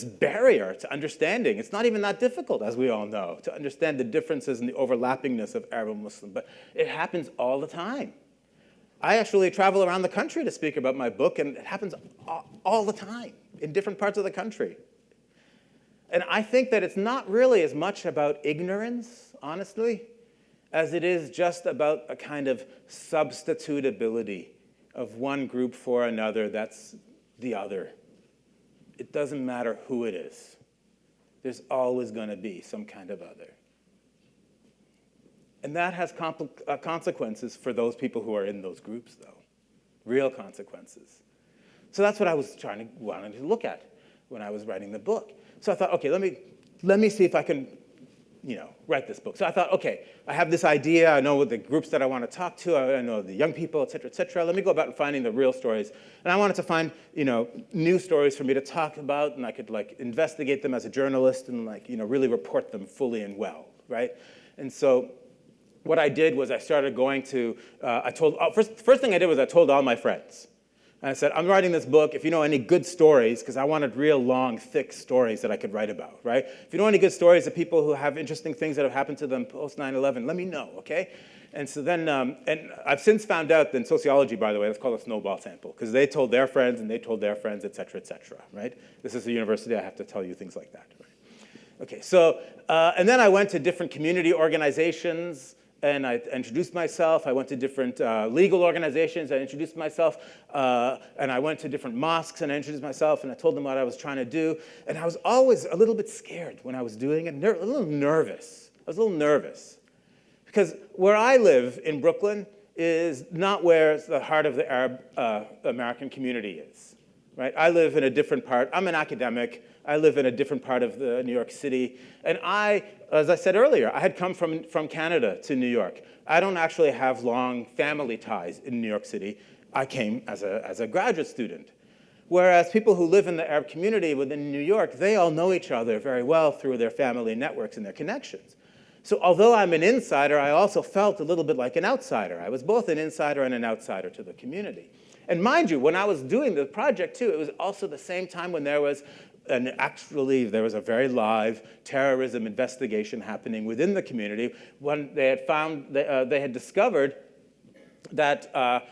barrier to understanding. It's not even that difficult, as we all know, to understand the differences and the overlappingness of Arab and Muslim. But it happens all the time. I actually travel around the country to speak about my book, and it happens all the time in different parts of the country. And I think that it's not really as much about ignorance, honestly, as it is just about a kind of substitutability of one group for another that's the other. It doesn't matter who it is. There's always going to be some kind of other. And that has consequences for those people who are in those groups, though. Real consequences. So that's what I was wanting to look at when I was writing the book. So I thought, okay, let me see if I can, write this book. So I thought, okay, I have this idea. I know the groups that I want to talk to. I know the young people, et cetera, et cetera. Let me go about and finding the real stories. And I wanted to find, new stories for me to talk about, and I could investigate them as a journalist and really report them fully and well, right? And so what I did was I started going to, first thing I did was I told all my friends. And I said, I'm writing this book. If you know any good stories, because I wanted real long, thick stories that I could write about, right? If you know any good stories of people who have interesting things that have happened to them post 9/11, let me know, okay? And so then, and I've since found out that in sociology, by the way, that's called a snowball sample, because they told their friends and they told their friends, et cetera, right? This is a university, I have to tell you things like that, right? Okay, so, and then I went to different community organizations, and I introduced myself. I went to different legal organizations. I introduced myself, and I went to different mosques, and I introduced myself, and I told them what I was trying to do. And I was always a little bit scared when I was doing it, a little nervous. I was a little nervous. Because where I live in Brooklyn is not where the heart of the Arab American community is, right? I live in a different part. I'm an academic. I live in a different part of New York City. And as I said earlier, I had come from Canada to New York. I don't actually have long family ties in New York City. I came as a graduate student. Whereas people who live in the Arab community within New York, they all know each other very well through their family networks and their connections. So although I'm an insider, I also felt a little bit like an outsider. I was both an insider and an outsider to the community. And mind you, when I was doing the project too, it was also the same time when there was a very live terrorism investigation happening within the community when they had discovered that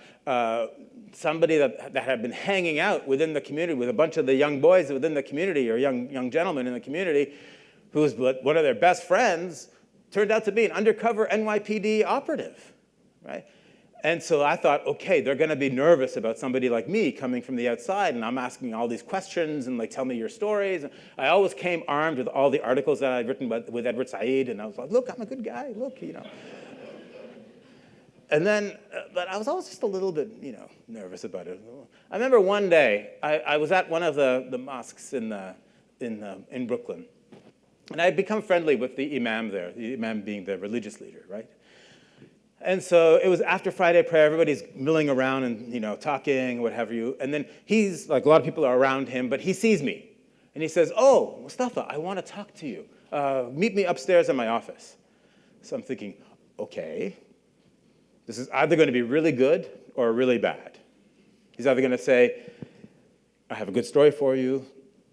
somebody that had been hanging out within the community with a bunch of the young boys within the community or young gentlemen in the community who was one of their best friends turned out to be an undercover NYPD operative, right? And so I thought, okay, they're going to be nervous about somebody like me coming from the outside, and I'm asking all these questions, and like, tell me your stories. I always came armed with all the articles that I'd written with Edward Said, and I was like, look, I'm a good guy, look, you know. And then, but I was always just a little bit, you know, nervous about it. I remember one day, I was at one of the mosques in Brooklyn, and I had become friendly with the imam there, the imam being the religious leader, right? And so it was after Friday prayer, everybody's milling around and, you know, talking, what have you. And then he's, like, a lot of people are around him, but he sees me. And he says, oh, Moustafa, I want to talk to you. Meet me upstairs in my office. So I'm thinking, okay, this is either going to be really good or really bad. He's either going to say, I have a good story for you,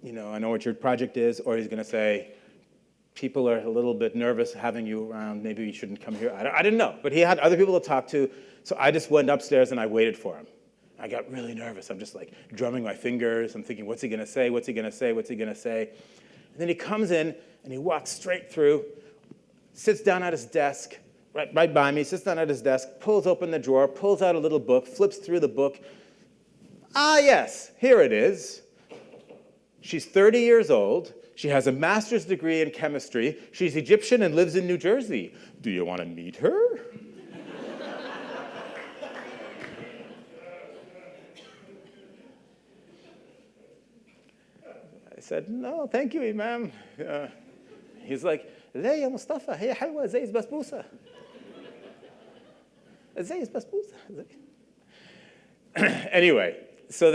you know, I know what your project is, or he's going to say, people are a little bit nervous having you around. Maybe you shouldn't come here. I didn't know. But he had other people to talk to. So I just went upstairs and I waited for him. I got really nervous. I'm just like drumming my fingers. I'm thinking, what's he going to say? What's he going to say? What's he going to say? And then he comes in and he walks straight through, sits down at his desk, right by me, sits down at his desk, pulls open the drawer, pulls out a little book, flips through the book. Ah, yes, here it is. She's 30 years old. She has a master's degree in chemistry. She's Egyptian and lives in New Jersey. Do you want to meet her? I said, no, thank you, Imam. He's like, زي يا مصطفى هي حلوة زي البسبوسة. زي البسبوسة. Anyway, so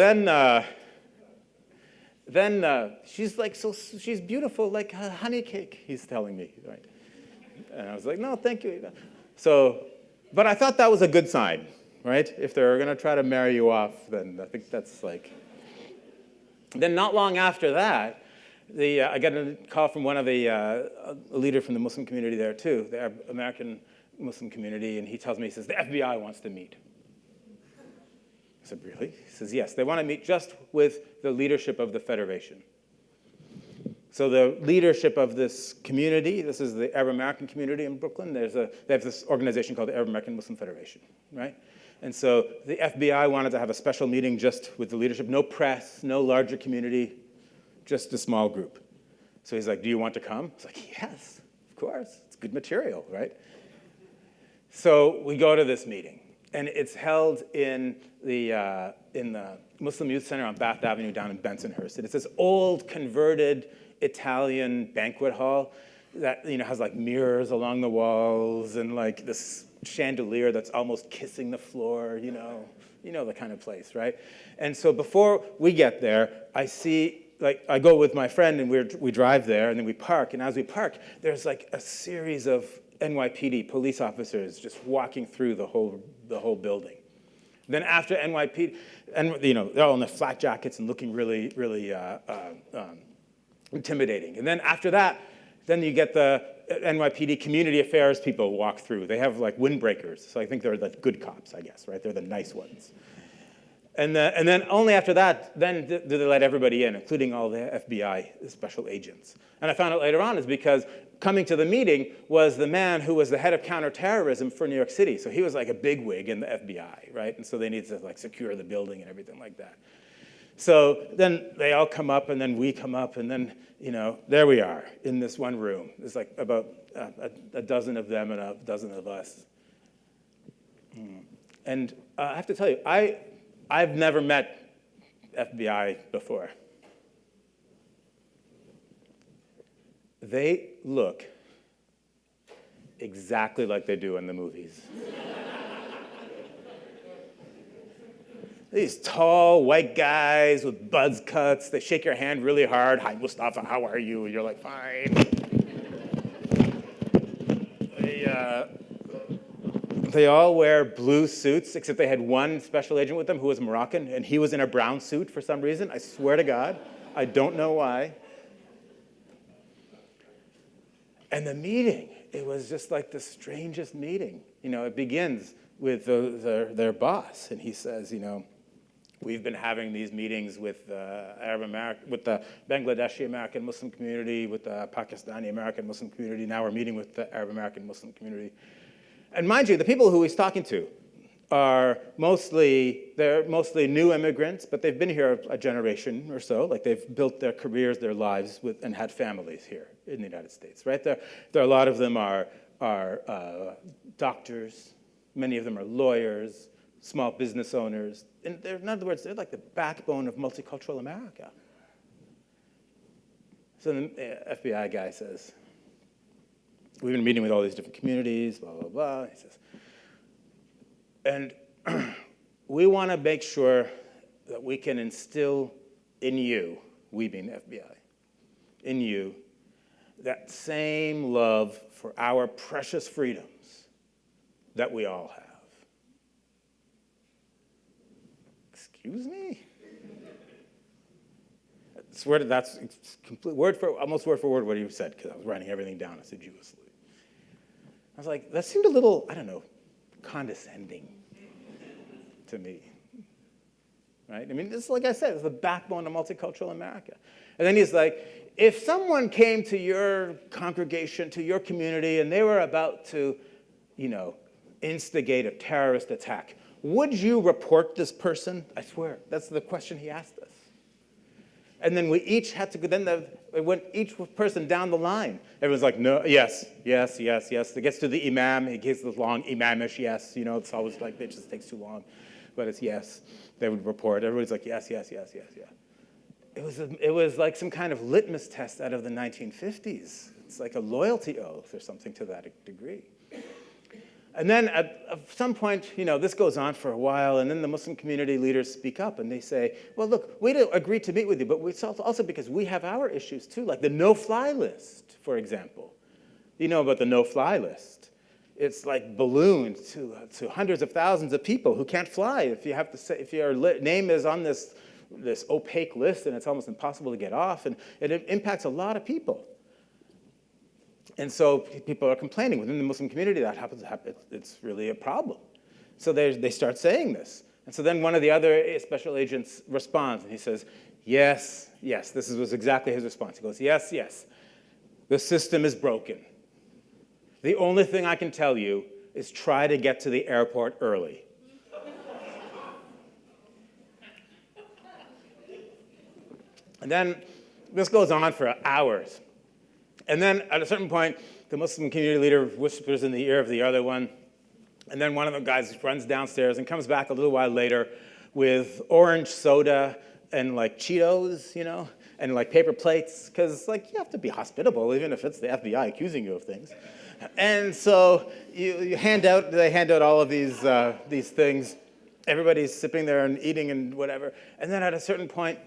then she's like, she's beautiful like a honey cake, he's telling me, right? And I was like, no, thank you. So, but I thought that was a good sign, right? If they're going to try to marry you off, then I think that's like. Then not long after that, I got a call from one of a leader from the Muslim community there too, the Arab American Muslim community, and he tells me, he says, the FBI wants to meet. I said, really? He says, yes, they want to meet just with the leadership of the Federation. So the leadership of this community, this is the Arab American community in Brooklyn, they have this organization called the Arab American Muslim Federation, right? And so the FBI wanted to have a special meeting just with the leadership, no press, no larger community, just a small group. So he's like, do you want to come? I was like, yes, of course, it's good material, right? So we go to this meeting. And it's held in the Muslim Youth Center on Bath Avenue down in Bensonhurst. It's this old converted Italian banquet hall that, you know, has like mirrors along the walls and like this chandelier that's almost kissing the floor, you know the kind of place, right? And so before we get there, I go with my friend and we drive there and then we park. And as we park, there's like a series of NYPD police officers just walking through the whole building. Then after NYPD, and they're all in the flak jackets and looking really, really intimidating. And then after that, then you get the NYPD community affairs people walk through. They have like windbreakers, so I think they're the good cops, I guess, right? They're the nice ones. And then only after that, then do they let everybody in, including all the FBI special agents. And I found out later on is because coming to the meeting was the man who was the head of counterterrorism for New York City. So he was like a bigwig in the FBI, right? And so they needed to like secure the building and everything like that. So then they all come up, and then we come up, and then, there we are in this one room. There's like about a dozen of them and a dozen of us. And I have to tell you, I've never met FBI before. They look exactly like they do in the movies. These tall, white guys with buzz cuts, they shake your hand really hard. Hi, Moustafa, how are you? And you're like, fine. They all wear blue suits, except they had one special agent with them who was Moroccan, and he was in a brown suit for some reason. I swear to God, I don't know why. And the meeting, it was just like the strangest meeting. It begins with their boss, and he says, we've been having these meetings with with the Bangladeshi American Muslim community, with the Pakistani American Muslim community. Now we're meeting with the Arab American Muslim community. And mind you, the people who he's talking to are mostly new immigrants, but they've been here a generation or so. Like they've built their careers, their lives and had families here in the United States, right? There a lot of them are doctors. Many of them are lawyers, small business owners. And in other words, they're like the backbone of multicultural America. So the FBI guy says, we've been meeting with all these different communities, blah, blah, blah. He says, and we want to make sure that we can instill in you, we being the FBI, in you, that same love for our precious freedoms that we all have. Excuse me? That's complete almost word for word what he said, because I was writing everything down assiduously. I was like, that seemed a little, condescending to me, right? I mean, this, like I said, is the backbone of multicultural America. And then he's like, if someone came to your congregation, to your community, and they were about to, instigate a terrorist attack, would you report this person? I swear, that's the question he asked us. And then we each had to go, it went each person down the line. Everyone's like, no, yes, yes, yes, yes. It gets to the imam, he gives this long imamish yes. It's always like, it just takes too long. But it's yes. They would report. Everybody's like, yes, yes, yes, yes, yeah. It was like some kind of litmus test out of the 1950s. It's like a loyalty oath or something to that degree. And then at some point, this goes on for a while, and then the Muslim community leaders speak up, and they say, well, look, we don't agree to meet with you, but it's also because we have our issues, too, like the no-fly list, for example. You know about the no-fly list. It's like ballooned to hundreds of thousands of people who can't fly if your name is on this opaque list, and it's almost impossible to get off, and it impacts a lot of people. And so people are complaining within the Muslim community that happens. It's really a problem. So they start saying this. And so then one of the other special agents responds, and he says, yes, yes. This was exactly his response. He goes, yes, yes. The system is broken. The only thing I can tell you is try to get to the airport early. And then this goes on for hours. And then at a certain point, the Muslim community leader whispers in the ear of the other one, and then one of the guys runs downstairs and comes back a little while later with orange soda and like Cheetos, and like paper plates, because like you have to be hospitable, even if it's the FBI accusing you of things. And so they hand out all of these things. Everybody's sipping there and eating and whatever. And then at a certain point,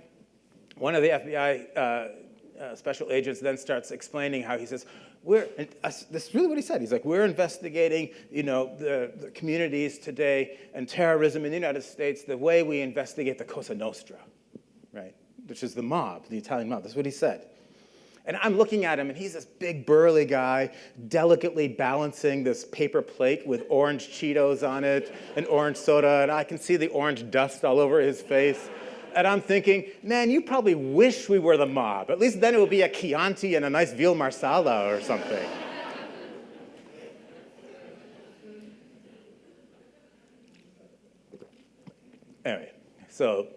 one of the FBI special agents then starts explaining how he says, this is really what he said. He's like, we're investigating, the communities today and terrorism in the United States the way we investigate the Cosa Nostra, right? Which is the mob, the Italian mob. That's what he said. And I'm looking at him, and he's this big, burly guy, delicately balancing this paper plate with orange Cheetos on it and orange soda, and I can see the orange dust all over his face. And I'm thinking, man, you probably wish we were the mob. At least then it would be a Chianti and a nice veal marsala or something. Anyway, so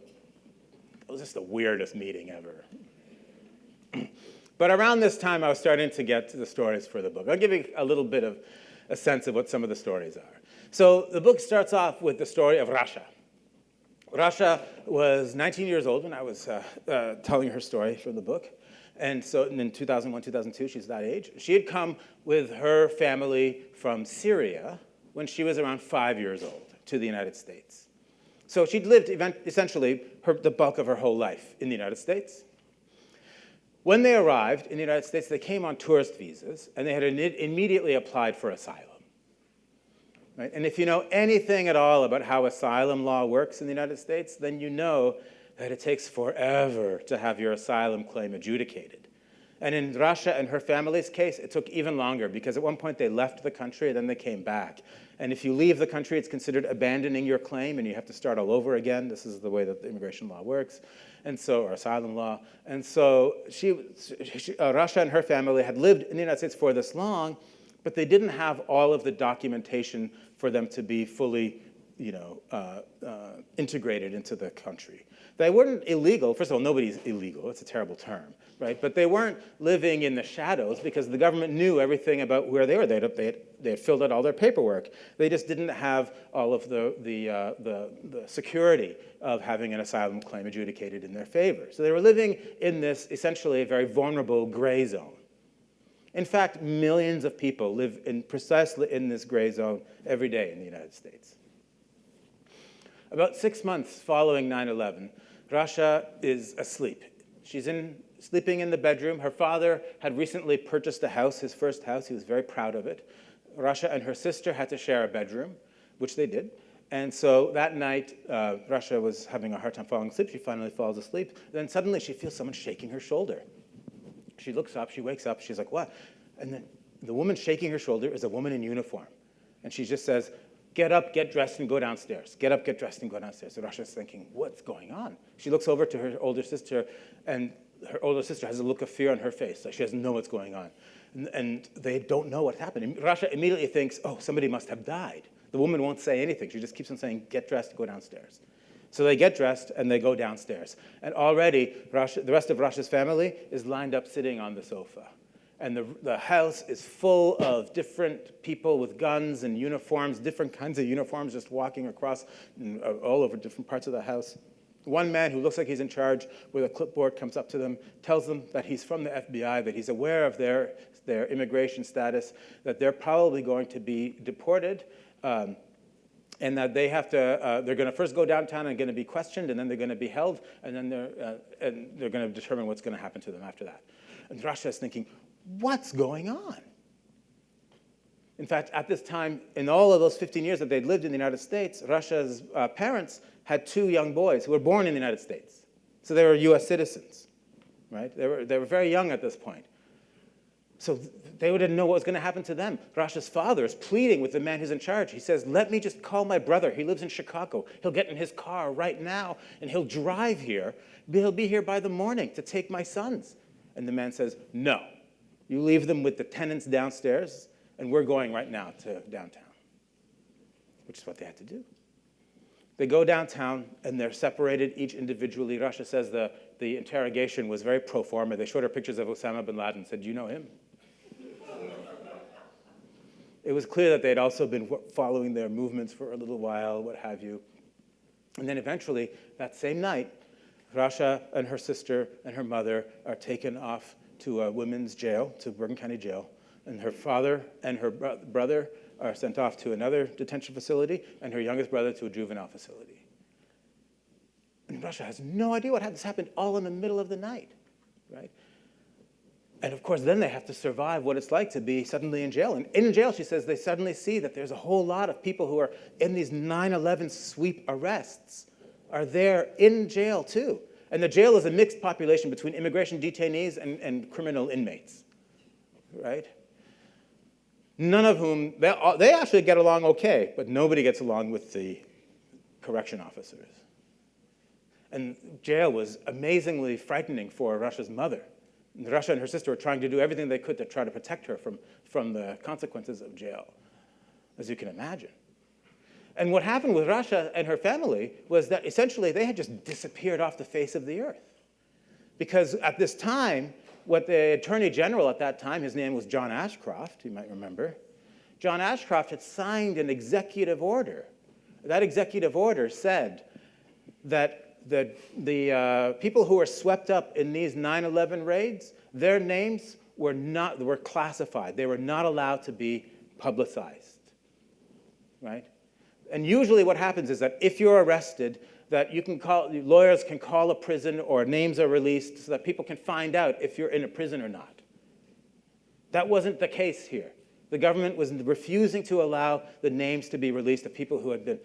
it was just the weirdest meeting ever. But around this time, I was starting to get to the stories for the book. I'll give you a little bit of a sense of what some of the stories are. So the book starts off with the story of Rasha. Rasha was 19 years old when I was telling her story for the book. And so in 2001, 2002, she's that age. She had come with her family from Syria when she was around 5 years old to the United States. So she'd lived essentially the bulk of her whole life in the United States. When they arrived in the United States, they came on tourist visas, and they had immediately applied for asylum. Right? And if you know anything at all about how asylum law works in the United States, then you know that it takes forever to have your asylum claim adjudicated. And in Rasha and her family's case, it took even longer because at one point they left the country and then they came back. And if you leave the country, it's considered abandoning your claim and you have to start all over again. This is the way that the immigration law works, and so, or asylum law. And so Rasha and her family had lived in the United States for this long, but they didn't have all of the documentation for them to be fully integrated into the country. They weren't illegal. First of all, nobody's illegal. It's a terrible term, right? But they weren't living in the shadows because the government knew everything about where they were. They had filled out all their paperwork. They just didn't have all of the security of having an asylum claim adjudicated in their favor. So they were living in this essentially a very vulnerable gray zone. In fact, millions of people live precisely in this gray zone every day in the United States. About 6 months following 9/11, Rasha is asleep. She's sleeping in the bedroom. Her father had recently purchased a house, his first house. He was very proud of it. Rasha and her sister had to share a bedroom, which they did. And so that night, Rasha was having a hard time falling asleep. She finally falls asleep. Then suddenly she feels someone shaking her shoulder. She looks up, she wakes up, she's like, what? And then the woman shaking her shoulder is a woman in uniform. And she just says, get up, get dressed, and go downstairs. Get up, get dressed, and go downstairs. So Rasha's thinking, what's going on? She looks over to her older sister, and her older sister has a look of fear on her face. Like she doesn't know what's going on. And they don't know what happened. And Rasha immediately thinks, oh, somebody must have died. The woman won't say anything. She just keeps on saying, get dressed, go downstairs. So they get dressed, and they go downstairs. And already, the rest of Rasha's family is lined up sitting on the sofa. And the house is full of different people with guns and uniforms, different kinds of uniforms, just walking across all over different parts of the house. One man who looks like he's in charge with a clipboard comes up to them, tells them that he's from the FBI, that he's aware of their immigration status, that they're probably going to be deported, and that they're going to first go downtown and going to be questioned, and then they're going to be held, and then they're going to determine what's going to happen to them after that. And Rasha is thinking, what's going on? In fact, at this time, in all of those 15 years that they'd lived in the United States, Rasha's parents had 2 young boys who were born in the United States. So they were US citizens, right? They were very young at this point. So they didn't know what was going to happen to them. Rasha's father is pleading with the man who's in charge. He says, let me just call my brother. He lives in Chicago. He'll get in his car right now, and he'll drive here. He'll be here by the morning to take my sons. And the man says, no. You leave them with the tenants downstairs, and we're going right now to downtown, which is what they had to do. They go downtown, and they're separated each individually. Rasha says the interrogation was very pro forma. They showed her pictures of Osama bin Laden and said, do you know him? It was clear that they'd also been following their movements for a little while, what have you. And then eventually, that same night, Rasha and her sister and her mother are taken off to a women's jail, to Bergen County Jail. And her father and her brother are sent off to another detention facility, and her youngest brother to a juvenile facility. And Rasha has no idea what happened. This happened all in the middle of the night, right? And of course, then they have to survive what it's like to be suddenly in jail. And in jail, she says, they suddenly see that there's a whole lot of people who are in these 9/11 sweep arrests are there in jail too. And the jail is a mixed population between immigration detainees and criminal inmates, right? None of whom, they actually get along okay, but nobody gets along with the correction officers. And jail was amazingly frightening for Russia's mother. And Russia and her sister were trying to do everything they could to try to protect her from the consequences of jail, as you can imagine. And what happened with Russia and her family was that essentially they had just disappeared off the face of the earth. Because at this time, what the Attorney General at that time, his name was John Ashcroft, you might remember, John Ashcroft had signed an executive order. That executive order said that the people who were swept up in these 9/11 raids, their names were classified. They were not allowed to be publicized, right? And usually what happens is that if you're arrested, that lawyers can call a prison or names are released so that people can find out if you're in a prison or not. That wasn't the case here. The government was refusing to allow the names to be released of people who had been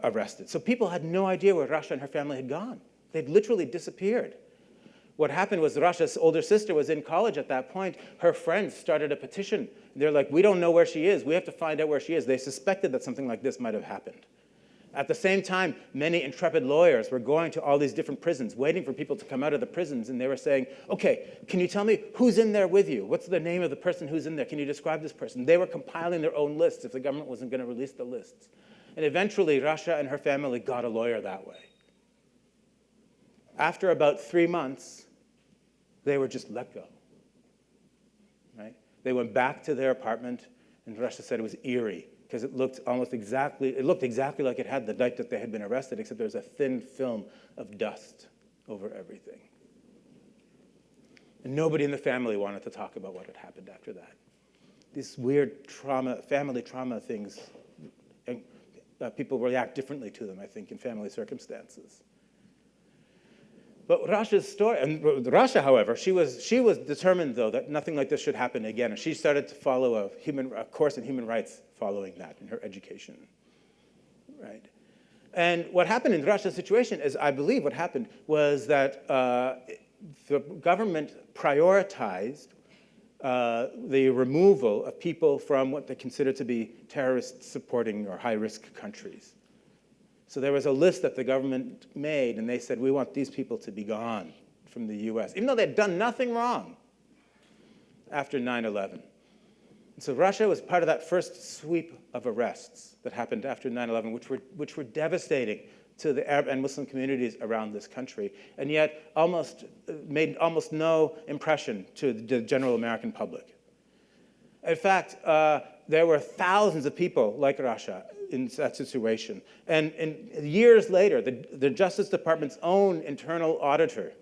arrested. So people had no idea where Russia and her family had gone. They'd literally disappeared. What happened was Russia's older sister was in college at that point. Her friends started a petition. They're like, we don't know where she is. We have to find out where she is. They suspected that something like this might have happened. At the same time, many intrepid lawyers were going to all these different prisons, waiting for people to come out of the prisons, and they were saying, okay, can you tell me who's in there with you? What's the name of the person who's in there? Can you describe this person? They were compiling their own lists if the government wasn't going to release the lists. And eventually, Russia and her family got a lawyer that way. After about 3 months, they were just let go, right? They went back to their apartment, and Russia said it was eerie, because it looked exactly like it had the night that they had been arrested, except there was a thin film of dust over everything. And nobody in the family wanted to talk about what had happened after that. These weird family trauma things, and people react differently to them, I think, in family circumstances. But Russia's story, and Russia, however, she was determined, though, that nothing like this should happen again. And she started to follow a course in human rights following that in her education, right? And what happened in Russia's situation is, I believe what happened was that the government prioritized the removal of people from what they considered to be terrorist-supporting or high-risk countries. So there was a list that the government made, and they said, we want these people to be gone from the US, even though they'd done nothing wrong after 9/11. So Russia was part of that first sweep of arrests that happened after 9/11, which were devastating to the Arab and Muslim communities around this country, and yet made almost no impression to the general American public. In fact, there were thousands of people like Russia in that situation. And years later, the Justice Department's own internal auditor,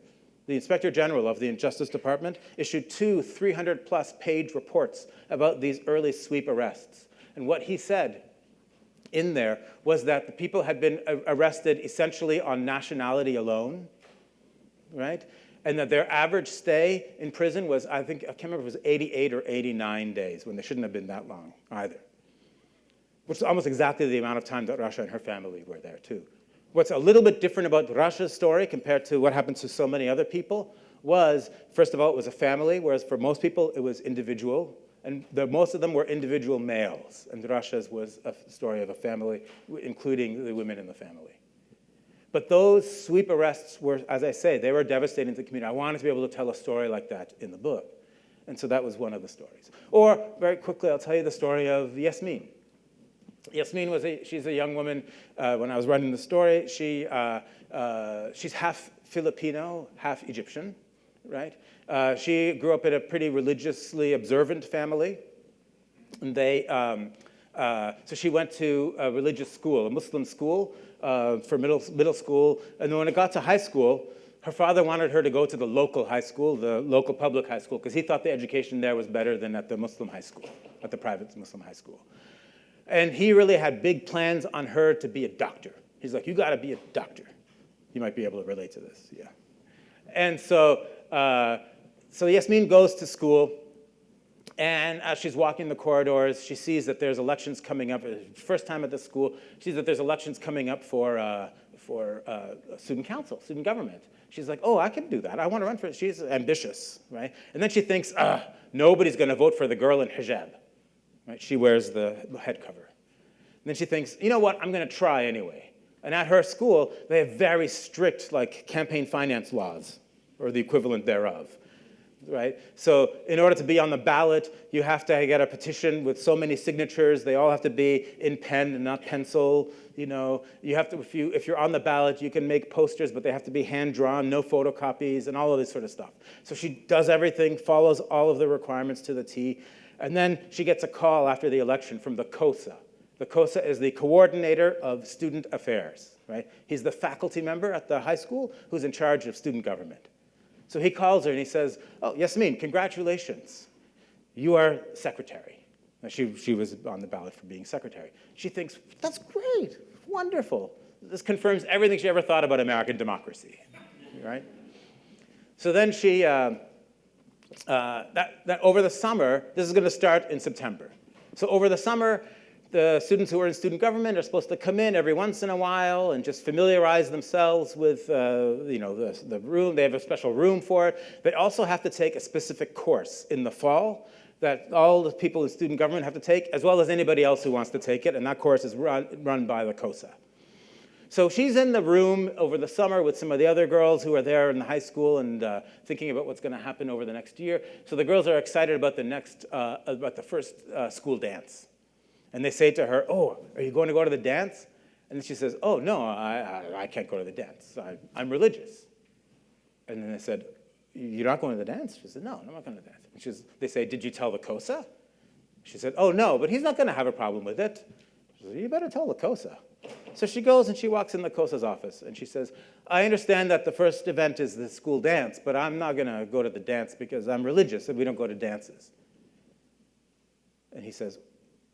the Inspector General of the Justice Department, issued 2 300-plus page reports about these early sweep arrests. And what he said in there was that the people had been arrested essentially on nationality alone, right? And that their average stay in prison was, I can't remember if it was 88 or 89 days, when they shouldn't have been that long either. Which is almost exactly the amount of time that Russia and her family were there, too. What's a little bit different about Russia's story compared to what happened to so many other people was, first of all, it was a family, whereas for most people, it was individual. And most of them were individual males. And Russia's was a story of a family, including the women in the family. But those sweep arrests were, as I say, they were devastating to the community. I wanted to be able to tell a story like that in the book. And so that was one of the stories. Or, very quickly, I'll tell you the story of Yasmin. Yasmin she's a young woman. When I was writing the story, she's half Filipino, half Egyptian, right? She grew up in a pretty religiously observant family. And so she went to a religious school, a Muslim school, for middle school. And then when it got to high school, her father wanted her to go to the local high school, the local public high school, because he thought the education there was better than at the Muslim high school, at the private Muslim high school. And he really had big plans on her to be a doctor. He's like, you got to be a doctor. You might be able to relate to this, yeah. And so Yasmin goes to school, and as she's walking the corridors, she sees that there's elections coming up. First time at the school, she sees that there's elections coming up for student council, student government. She's like, oh, I can do that. I want to run for it. She's ambitious, right? And then she thinks, nobody's going to vote for the girl in hijab. Right? She wears the head cover. And then she thinks, you know what? I'm going to try anyway. And at her school, they have very strict campaign finance laws, or the equivalent thereof. Right? So in order to be on the ballot, you have to get a petition with so many signatures. They all have to be in pen and not pencil. You have to, if you're on the ballot, you can make posters, but they have to be hand-drawn, no photocopies, and all of this sort of stuff. So she does everything, follows all of the requirements to the T, and then she gets a call after the election from the COSA. The COSA is the Coordinator of Student Affairs. Right? He's the faculty member at the high school who's in charge of student government. So he calls her and he says, oh, Yasmin, congratulations. You are secretary. Now, she was on the ballot for being secretary. She thinks, that's great, wonderful. This confirms everything she ever thought about American democracy, right? So then she, over the summer, this is going to start in September. So over the summer, the students who are in student government are supposed to come in every once in a while and just familiarize themselves with the room. They have a special room for it. They also have to take a specific course in the fall that all the people in student government have to take, as well as anybody else who wants to take it, and that course is run by the COSA. So she's in the room over the summer with some of the other girls who are there in the high school and thinking about what's going to happen over the next year. So the girls are excited about the first school dance. And they say to her, oh, are you going to go to the dance? And then she says, oh, no, I can't go to the dance. I'm religious. And then they said, you're not going to the dance? She said, no, I'm not going to the dance. And they say, did you tell the COSA? She said, oh, no, but he's not going to have a problem with it. She said, you better tell the COSA. So she goes and she walks in the COSA's office. And she says, I understand that the first event is the school dance, but I'm not going to go to the dance because I'm religious and we don't go to dances. And he says,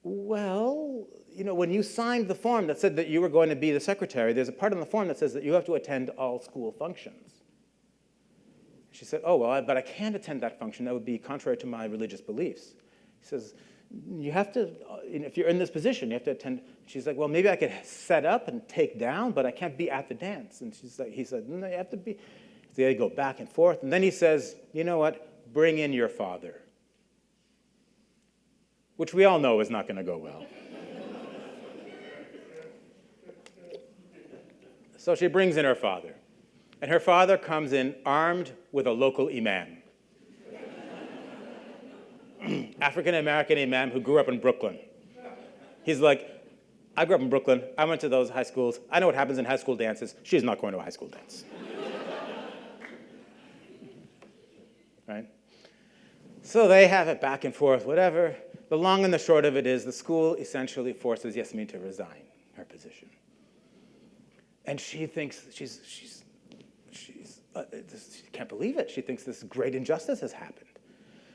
well, when you signed the form that said that you were going to be the secretary, there's a part in the form that says that you have to attend all school functions. She said, oh, well, but I can't attend that function. That would be contrary to my religious beliefs. He says, you have to, if you're in this position, you have to attend. She's like, well, maybe I could set up and take down, but I can't be at the dance. And he said, no, you have to be. So they go back and forth. And then he says, you know what? Bring in your father. Which we all know is not going to go well. So she brings in her father. And her father comes in armed with a local imam. African-American imam who grew up in Brooklyn. He's like, I grew up in Brooklyn. I went to those high schools. I know what happens in high school dances. She's not going to a high school dance. Right? So they have it back and forth, whatever. The long and the short of it is the school essentially forces Yasmin to resign her position. And she thinks she can't believe it. She thinks this great injustice has happened.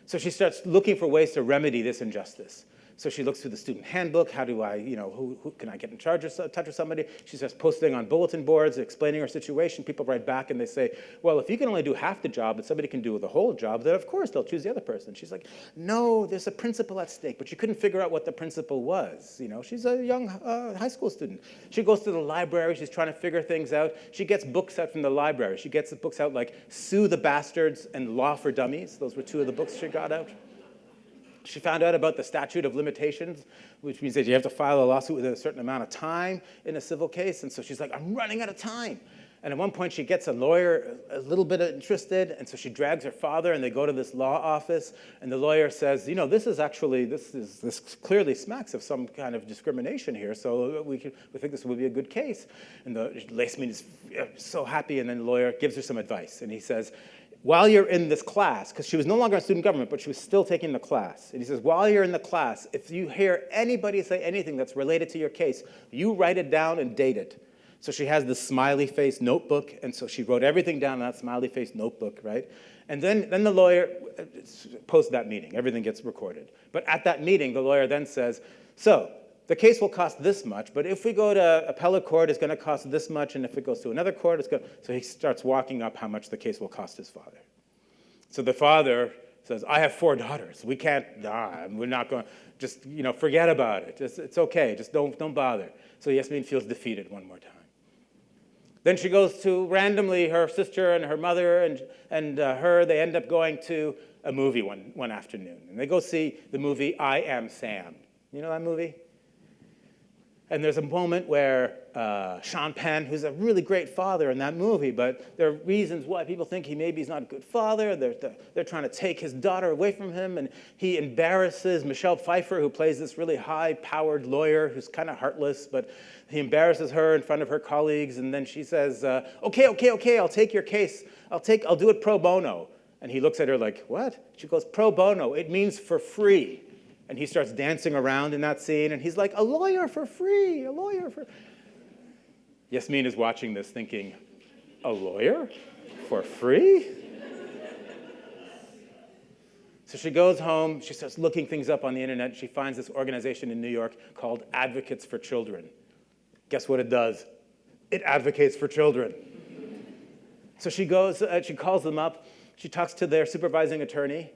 So she starts looking for ways to remedy this injustice. So she looks through the student handbook. How do I, who can I get in touch with somebody? She starts posting on bulletin boards, explaining her situation. People write back and they say, well, if you can only do half the job and somebody can do the whole job, then of course they'll choose the other person. She's like, no, there's a principle at stake. But she couldn't figure out what the principle was. She's a young high school student. She goes to the library. She's trying to figure things out. She gets books out from the library. She gets the books out like Sue the Bastards and Law for Dummies. Those were two of the books she got out. She found out about the statute of limitations, which means that you have to file a lawsuit within a certain amount of time in a civil case. And so she's like, I'm running out of time. And at one point, she gets a lawyer a little bit interested. And so she drags her father, and they go to this law office. And the lawyer says, this clearly smacks of some kind of discrimination here. So we think this would be a good case. And Yasmin is so happy. And then the lawyer gives her some advice. And he says, while you're in this class, because she was no longer in student government, but she was still taking the class. And he says, while you're in the class, if you hear anybody say anything that's related to your case, you write it down and date it. So she has this smiley face notebook, and so she wrote everything down in that smiley face notebook, right? And then the lawyer posts that meeting. Everything gets recorded. But at that meeting, the lawyer then says, so the case will cost this much, but if we go to appellate court, it's going to cost this much, and if it goes to another court, it's going to... So he starts walking up how much the case will cost his father. So the father says, I have 4 daughters. We can't, we're not going, just, forget about it. It's okay, just don't bother. So Yasmin feels defeated one more time. Then she goes to, randomly, her sister and her mother and her, they end up going to a movie one afternoon. And they go see the movie I Am Sam. You know that movie? And there's a moment where Sean Penn, who's a really great father in that movie, but there are reasons why people think he's not a good father. They're trying to take his daughter away from him, and he embarrasses Michelle Pfeiffer, who plays this really high-powered lawyer who's kind of heartless, but he embarrasses her in front of her colleagues, and then she says, okay, I'll take your case. I'll do it pro bono. And he looks at her like, what? She goes, pro bono, it means for free. And he starts dancing around in that scene, and he's like, a lawyer for free, a lawyer for... Yasmin is watching this thinking, a lawyer for free? So she goes home, she starts looking things up on the internet, she finds this organization in New York called Advocates for Children. Guess what it does? It advocates for children. So she goes, she calls them up, she talks to their supervising attorney,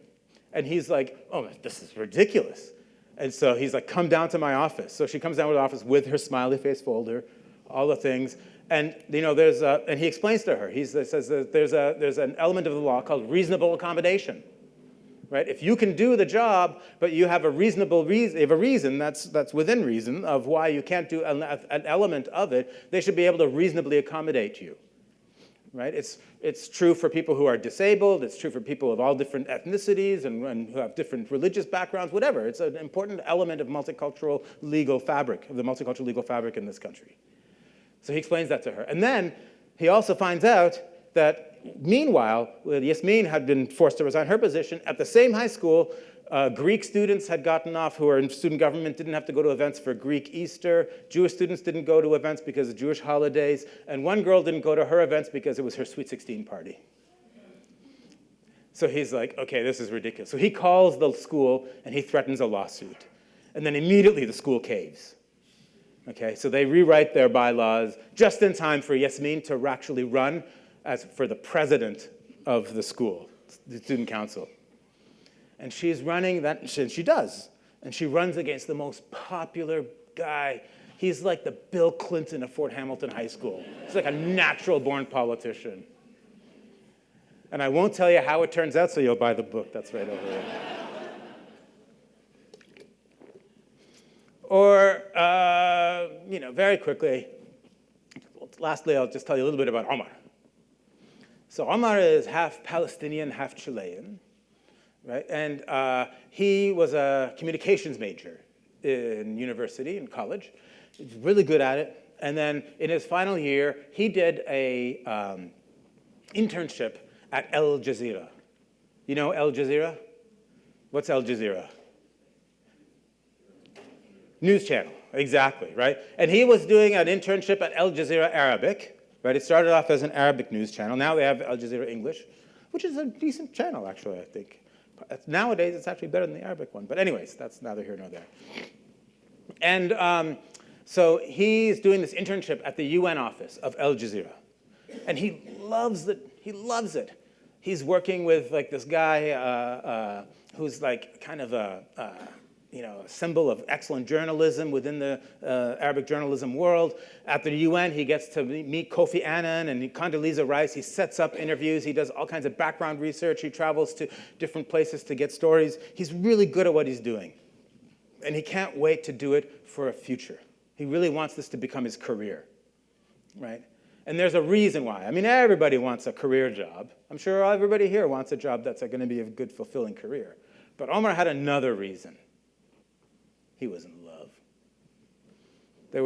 and he's like, oh, this is ridiculous. And so he's like, come down to my office. So she comes down to the office with her smiley face folder, all the things. And and he explains to her, he says that there's an element of the law called reasonable accommodation. Right? If you can do the job, but you have a reasonable reason, if a reason that's within reason of why you can't do an element of it, they should be able to reasonably accommodate you. Right? It's true for people who are disabled. It's true for people of all different ethnicities and who have different religious backgrounds, whatever. It's an important element of multicultural legal fabric, of the multicultural legal fabric in this country. So he explains that to her. And then he also finds out that meanwhile, Yasmin had been forced to resign her position. At the same high school, Greek students had gotten off who were in student government, didn't have to go to events for Greek Easter. Jewish students didn't go to events because of Jewish holidays. And one girl didn't go to her events because it was her Sweet 16 party. So he's like, okay, this is ridiculous. So he calls the school and he threatens a lawsuit. And then immediately the school caves. Okay, so they rewrite their bylaws just in time for Yasmin to actually run as for the president of the school, the student council. And she's running that, and she does. And she runs against the most popular guy. He's like the Bill Clinton of Fort Hamilton High School. He's like a natural-born politician. And I won't tell you how it turns out, so you'll buy the book. That's right over there. Or, very quickly, lastly, I'll just tell you a little bit about Omar. So Omar is half Palestinian, half Chilean. Right? And he was a communications major in university, in college. He was really good at it. And then in his final year, he did a internship at Al Jazeera. You know Al Jazeera? What's Al Jazeera? News channel, exactly, right? And he was doing an internship at Al Jazeera Arabic, right? It started off as an Arabic news channel. Now they have Al Jazeera English, which is a decent channel, actually, I think. Nowadays, it's actually better than the Arabic one. But anyways, that's neither here nor there. And so he's doing this internship at the UN office of Al Jazeera. And he loves it. He loves it. He's working with like this guy who's like kind of a symbol of excellent journalism within the Arabic journalism world. At the UN, he gets to meet Kofi Annan and Condoleezza Rice. He sets up interviews. He does all kinds of background research. He travels to different places to get stories. He's really good at what he's doing. And he can't wait to do it for a future. He really wants this to become his career, right? And there's a reason why. I mean, everybody wants a career job. I'm sure everybody here wants a job that's going to be a good, fulfilling career. But Omar had another reason. He was in love. There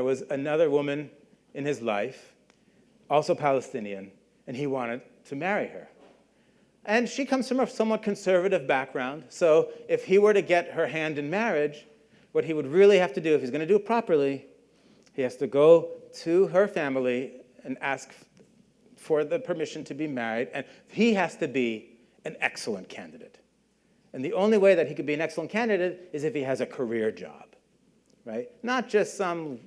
was another woman in his life, also Palestinian, and he wanted to marry her. And she comes from a somewhat conservative background, so if he were to get her hand in marriage, what he would really have to do, if he's going to do it properly, he has to go to her family and ask for the permission to be married, and he has to be an excellent candidate. And the only way that he could be an excellent candidate is if he has a career job, right? Not just some,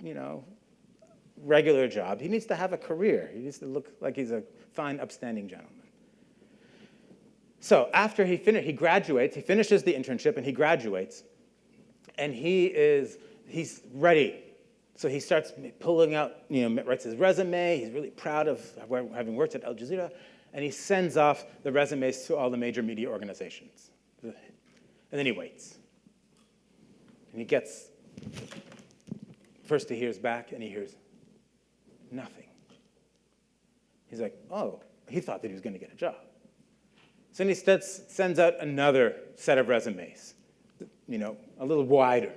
regular job. He needs to have a career. He needs to look like he's a fine, upstanding gentleman. So after he graduates, he finishes the internship and he graduates, and he's ready. So he starts pulling out, writes his resume. He's really proud of having worked at Al Jazeera, and he sends off the resumes to all the major media organizations. And then he waits. And he gets First he hears back, and he hears nothing. He's like, oh, he thought that he was going to get a job. So then he sends out another set of resumes, a little wider.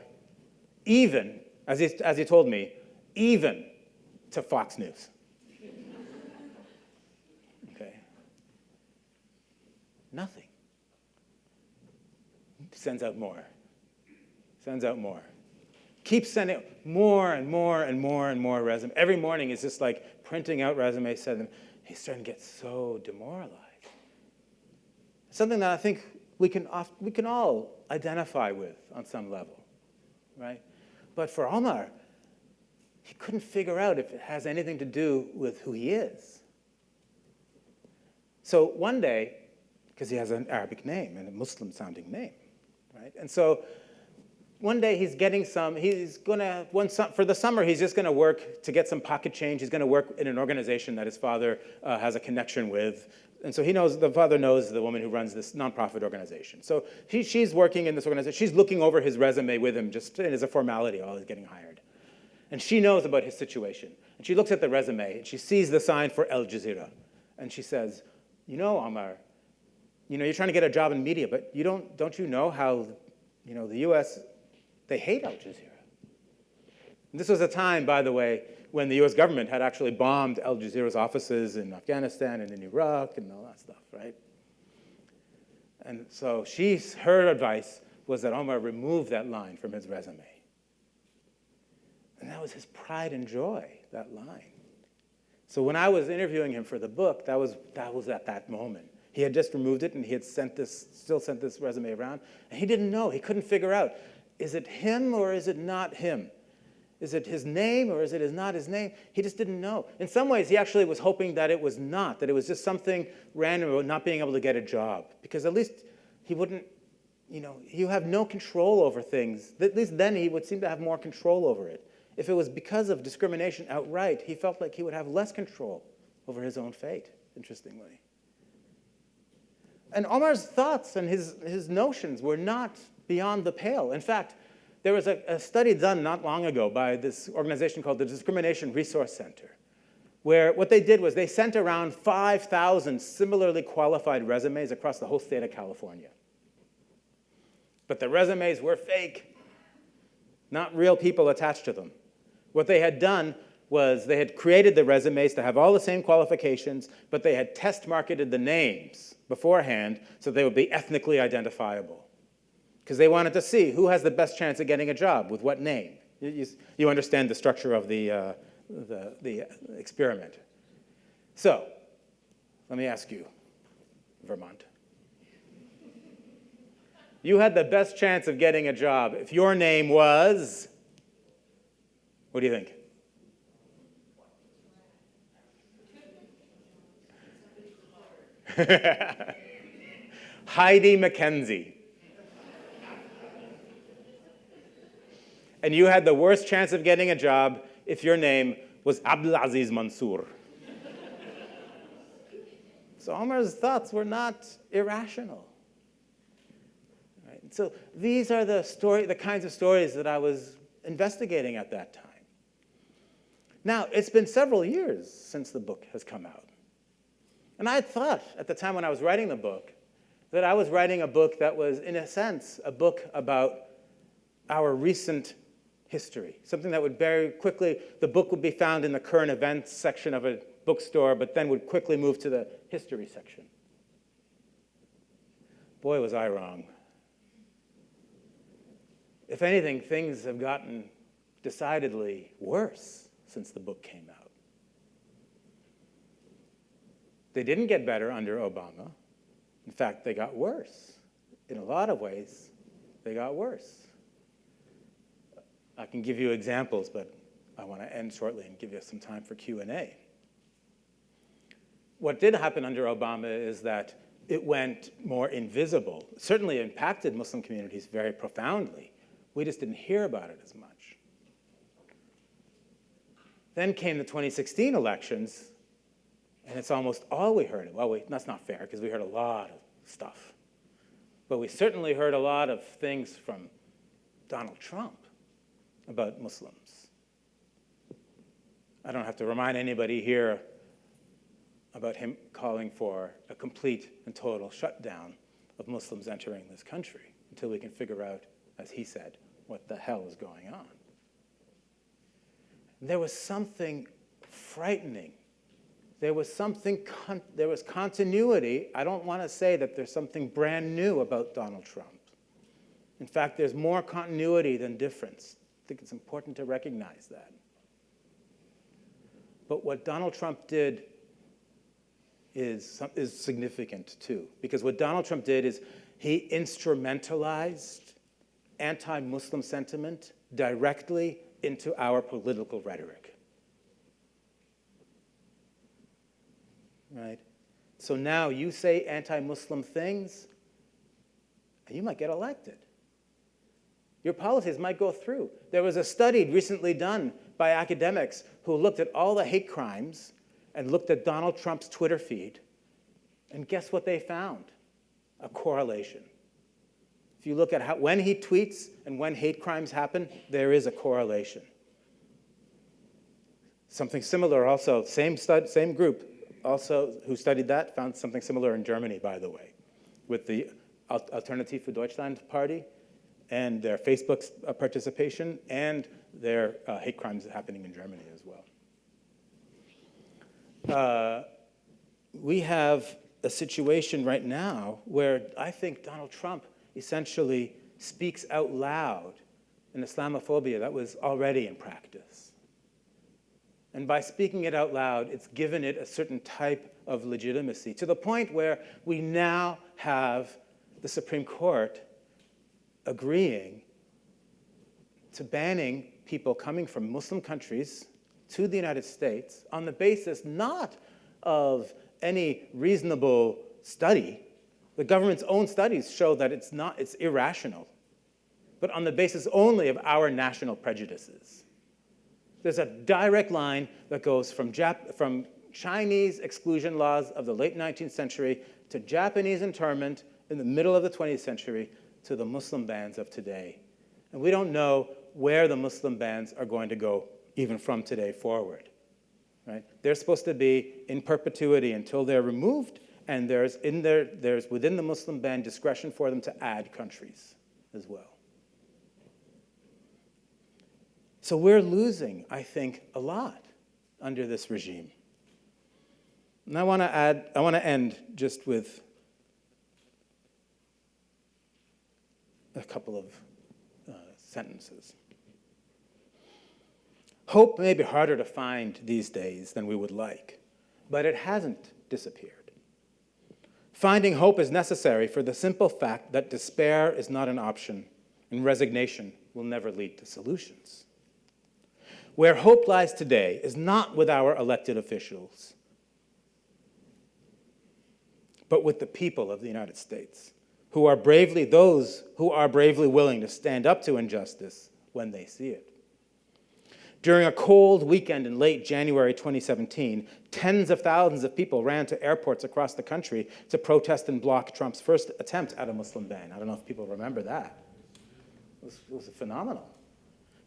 Even, as he told me, even to Fox News. Okay. Nothing. Sends out more. Sends out more. Keeps sending more and more and more and more resumes. Every morning he's just like printing out resumes, sending them. He's starting to get so demoralized. Something that I think we can all identify with on some level, right? But for Omar, he couldn't figure out if it has anything to do with who he is. So one day, because he has an Arabic name and a Muslim-sounding name, right? And so one day for the summer, he's just going to work to get some pocket change. He's going to work in an organization that his father has a connection with. And so the father knows the woman who runs this nonprofit organization. So she's working in this organization. She's looking over his resume with him just as a formality while he's getting hired. And she knows about his situation. And she looks at the resume, and she sees the sign for Al Jazeera. And she says, Omar, you're trying to get a job in media, but don't you know how, the U.S., they hate Al Jazeera. And this was a time, by the way, when the U.S. government had actually bombed Al Jazeera's offices in Afghanistan and in Iraq and all that stuff, right? And so her advice was that Omar remove that line from his resume. And that was his pride and joy, that line. So when I was interviewing him for the book, that was at that moment. He had just removed it, and he had still sent this resume around, and he didn't know. He couldn't figure out, is it him or is it not him? Is it his name or is it not his name? He just didn't know. In some ways, he actually was hoping that it was not, that it was just something random about not being able to get a job. Because at least he wouldn't, you have no control over things. At least then he would seem to have more control over it. If it was because of discrimination outright, he felt like he would have less control over his own fate, interestingly. And Omar's thoughts and his notions were not beyond the pale. In fact, there was a study done not long ago by this organization called the Discrimination Resource Center, where what they did was they sent around 5,000 similarly qualified resumes across the whole state of California. But the resumes were fake, not real people attached to them. What they had done was they had created the resumes to have all the same qualifications, but they had test marketed the names beforehand so they would be ethnically identifiable. Because they wanted to see who has the best chance of getting a job with what name. You understand the structure of the experiment. So, let me ask you, Vermont. You had the best chance of getting a job if your name was, what do you think? Heidi McKenzie. And you had the worst chance of getting a job if your name was Abdulaziz Mansour. So Omar's thoughts were not irrational. Right? So these are the kinds of stories that I was investigating at that time. Now, it's been several years since the book has come out. And I thought at the time when I was writing the book that I was writing a book that was, in a sense, a book about our recent history, something that would very quickly, the book would be found in the current events section of a bookstore, but then would quickly move to the history section. Boy, was I wrong. If anything, things have gotten decidedly worse since the book came out. They didn't get better under Obama. In fact, they got worse. In a lot of ways, they got worse. I can give you examples, but I want to end shortly and give you some time for Q&A. What did happen under Obama is that it went more invisible. It certainly impacted Muslim communities very profoundly. We just didn't hear about it as much. Then came the 2016 elections, and it's almost all we heard. Well, that's not fair, because we heard a lot of stuff. But we certainly heard a lot of things from Donald Trump about Muslims. I don't have to remind anybody here about him calling for a complete and total shutdown of Muslims entering this country until we can figure out, as he said, what the hell is going on. There was something frightening. There was continuity. I don't want to say that there's something brand new about Donald Trump. In fact, there's more continuity than difference. I think it's important to recognize that. But what Donald Trump did is significant too, because what Donald Trump did is he instrumentalized anti-Muslim sentiment directly into our political rhetoric. Right? So now you say anti-Muslim things, and you might get elected. Your policies might go through. There was a study recently done by academics who looked at all the hate crimes and looked at Donald Trump's Twitter feed, and guess what they found? A correlation. If you look at when he tweets and when hate crimes happen, there is a correlation. Something similar also, same group also who studied that found something similar in Germany, by the way, with the Alternative für Deutschland party and their Facebook participation and their hate crimes happening in Germany as well. We have a situation right now where I think Donald Trump essentially speaks out loud an Islamophobia that was already in practice. And by speaking it out loud, it's given it a certain type of legitimacy, to the point where we now have the Supreme Court agreeing to banning people coming from Muslim countries to the United States on the basis not of any reasonable study. The government's own studies show that it's irrational, but on the basis only of our national prejudices. There's a direct line that goes from Chinese exclusion laws of the late 19th century to Japanese internment in the middle of the 20th century to the Muslim bans of today. And we don't know where the Muslim bans are going to go even from today forward. Right? They're supposed to be in perpetuity until they're removed, and there's within the Muslim ban discretion for them to add countries as well. So we're losing, I think, a lot under this regime. And I want to end just with a couple of sentences. Hope may be harder to find these days than we would like, but it hasn't disappeared. Finding hope is necessary for the simple fact that despair is not an option, and resignation will never lead to solutions. Where hope lies today is not with our elected officials, but with the people of the United States, those who are bravely willing to stand up to injustice when they see it. During a cold weekend in late January 2017, tens of thousands of people ran to airports across the country to protest and block Trump's first attempt at a Muslim ban. I don't know if people remember that. It was phenomenal.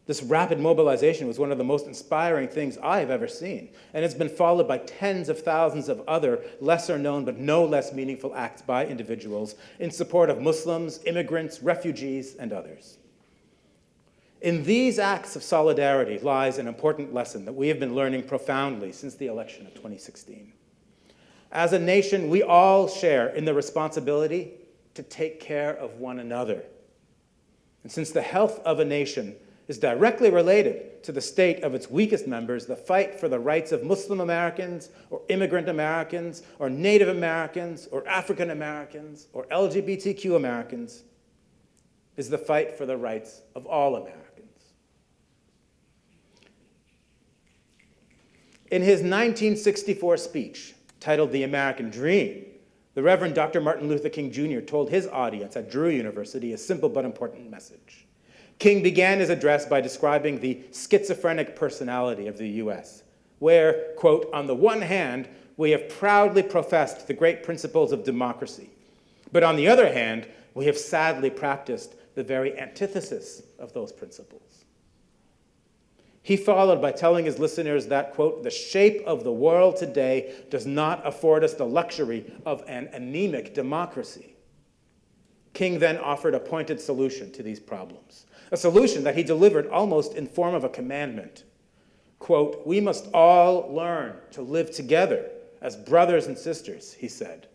This rapid mobilization was one of the most inspiring things I have ever seen, and it's been followed by tens of thousands of other lesser known but no less meaningful acts by individuals in support of Muslims, immigrants, refugees, and others. In these acts of solidarity lies an important lesson that we have been learning profoundly since the election of 2016. As a nation, we all share in the responsibility to take care of one another. And since the health of a nation is directly related to the state of its weakest members, the fight for the rights of Muslim Americans, or immigrant Americans, or Native Americans, or African Americans, or LGBTQ Americans, is the fight for the rights of all Americans. In his 1964 speech, titled The American Dream, the Reverend Dr. Martin Luther King Jr. told his audience at Drew University a simple but important message. King began his address by describing the schizophrenic personality of the U.S., where, quote, on the one hand, we have proudly professed the great principles of democracy, but on the other hand, we have sadly practiced the very antithesis of those principles. He followed by telling his listeners that, quote, the shape of the world today does not afford us the luxury of an anemic democracy. King then offered a pointed solution to these problems, a solution that he delivered almost in form of a commandment. Quote, we must all learn to live together as brothers and sisters, he said,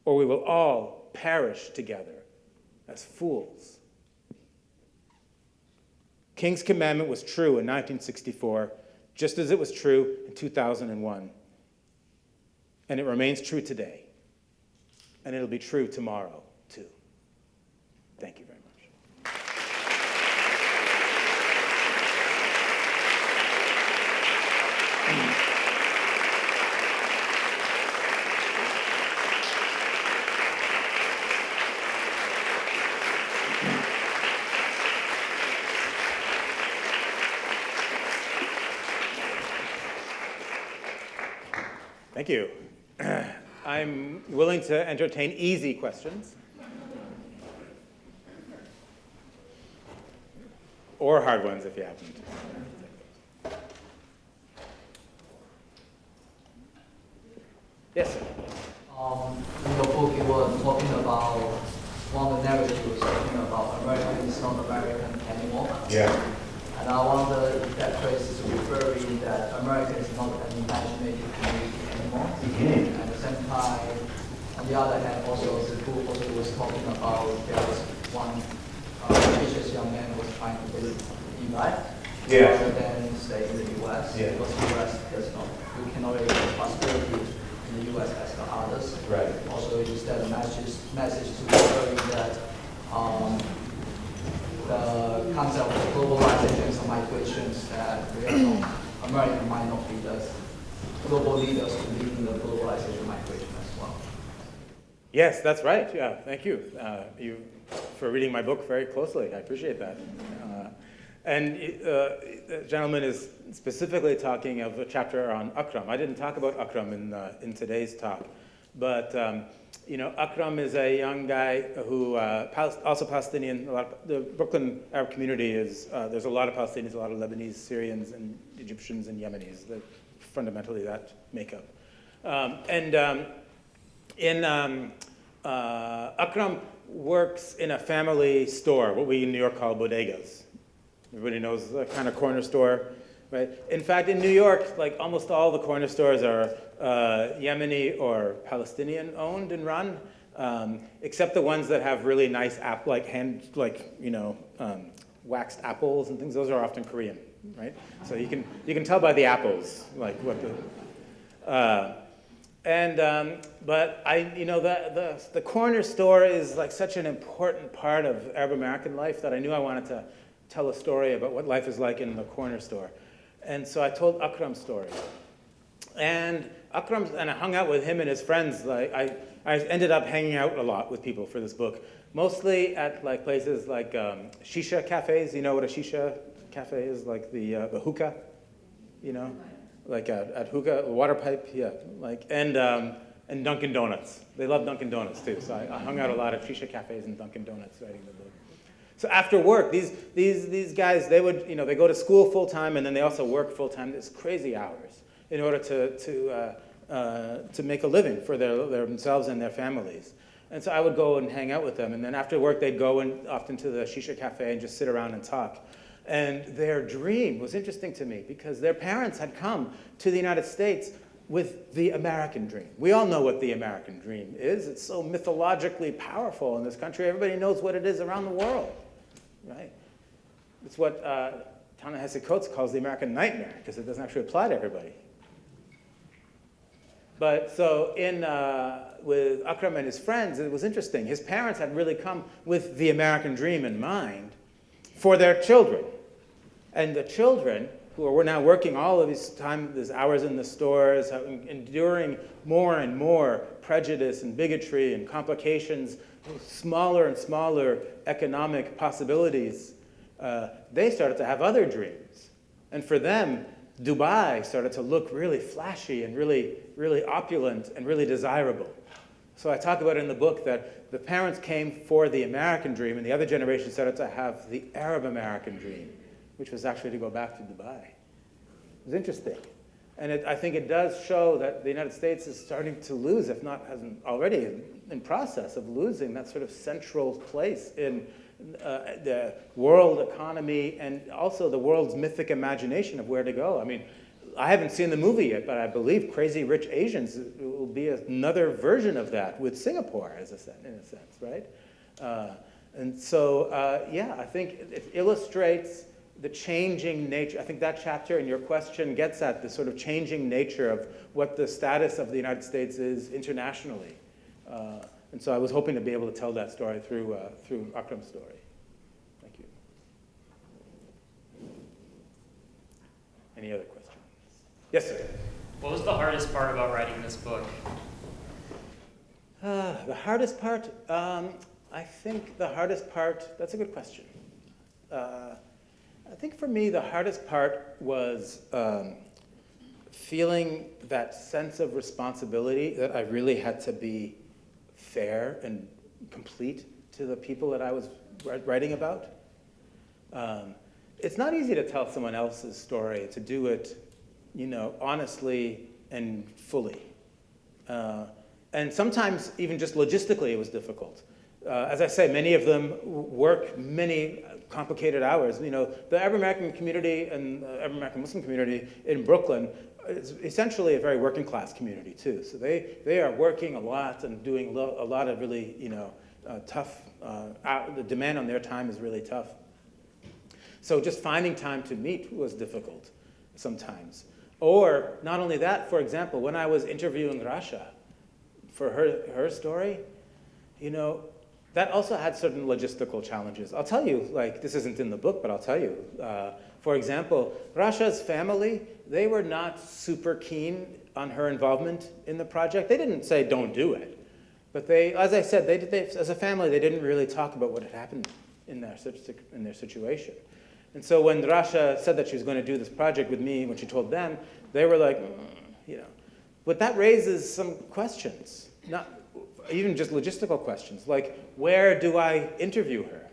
or we will all perish together as fools. King's commandment was true in 1964, just as it was true in 2001. And it remains true today. And it'll be true tomorrow, too. Thank you very much. Thank you. I'm willing to entertain easy questions. Or hard ones if you happen to. Yes, sir. In your book, you were talking about one of the narratives was talking about America is not American anymore. Yeah. And I wonder if that phrase is referring that America is not an imaginative community anymore. Mm-hmm. At the same time, on the other hand, also the book also was talking about there was one ambitious young man who was trying to visit Iraq rather than stay in the U.S. Yeah. Because the U.S. does not, we cannot really have prosperity in the U.S. as the others. Right. Also, is that a message to referring that the concept of globalizations and migrations that we are not, America might not be the global leaders to lead in the globalization migration as well. Yes, that's right. Yeah, thank you. You for reading my book very closely. I appreciate that. The gentleman is specifically talking of a chapter on Akram. I didn't talk about Akram in today's talk, but Akram is a young guy who also Palestinian. The Brooklyn Arab community is there's a lot of Palestinians, a lot of Lebanese, Syrians, and Egyptians and Yemenis. They're fundamentally that makeup. Akram works in a family store, what we in New York call bodegas. Everybody knows the kind of corner store, right? In fact, in New York, like almost all the corner stores are Yemeni or Palestinian owned and run, except the ones that have really nice waxed apples and things. Those are often Korean, right? So you can tell by the apples, like what the. But the corner store is like such an important part of Arab American life that I knew I wanted to tell a story about what life is like in the corner store. And so I told Akram's story. And I hung out with him and his friends. Like I ended up hanging out a lot with people for this book, mostly at like places like shisha cafes. You know what a shisha cafe is? Like the hookah, like at hookah, water pipe, yeah. And Dunkin' Donuts. They love Dunkin' Donuts too. So I hung out a lot at shisha cafes and Dunkin' Donuts writing the book. So after work, these guys, they would, they go to school full time and then they also work full time. It's crazy hours in order to make a living for themselves and their families. And so I would go and hang out with them. And then after work, they'd go often to the shisha cafe and just sit around and talk. And their dream was interesting to me because their parents had come to the United States with the American dream. We all know what the American dream is. It's so mythologically powerful in this country. Everybody knows what it is around the world, right? It's what Ta-Nehisi Coates calls the American nightmare because it doesn't actually apply to everybody. But so with Akram and his friends, it was interesting. His parents had really come with the American dream in mind for their children. And the children, who were now working all of these hours in the stores, enduring more and more prejudice and bigotry and complications, smaller and smaller economic possibilities, they started to have other dreams. And for them, Dubai started to look really flashy and really, really opulent and really desirable. So I talk about in the book that the parents came for the American dream and the other generation started to have the Arab American dream. which was actually to go back to Dubai. It was interesting. And I think it does show that the United States is starting to lose, if not hasn't already in process of losing, that sort of central place in the world economy and also the world's mythic imagination of where to go. I mean, I haven't seen the movie yet, but I believe Crazy Rich Asians will be another version of that with Singapore, in a sense, right? And so, yeah, I think it illustrates the changing nature. I think that chapter in your question gets at the sort of changing nature of what the status of the United States is internationally. And so I was hoping to be able to tell that story through Akram's story. Thank you. Any other questions? Yes, sir. What was the hardest part about writing this book? The hardest part? I think the hardest part, that's a good question. I think for me, the hardest part was feeling that sense of responsibility that I really had to be fair and complete to the people that I was writing about. It's not easy to tell someone else's story, to do it, honestly and fully. And sometimes even just logistically it was difficult. As I say, many of them work many complicated hours. The Arab-American community and the Arab-American Muslim community in Brooklyn is essentially a very working class community too. So they are working a lot and doing a lot of really, tough, the demand on their time is really tough. So just finding time to meet was difficult sometimes. Or not only that, for example, when I was interviewing Rasha for her story, that also had certain logistical challenges. I'll tell you, this isn't in the book, but I'll tell you. For example, Rasha's family, they were not super keen on her involvement in the project. They didn't say, don't do it. But they, as I said, as a family, they didn't really talk about what had happened in their situation. And so when Rasha said that she was going to do this project with me, when she told them, they were like, But that raises some questions, not even just logistical questions, like where do I interview her?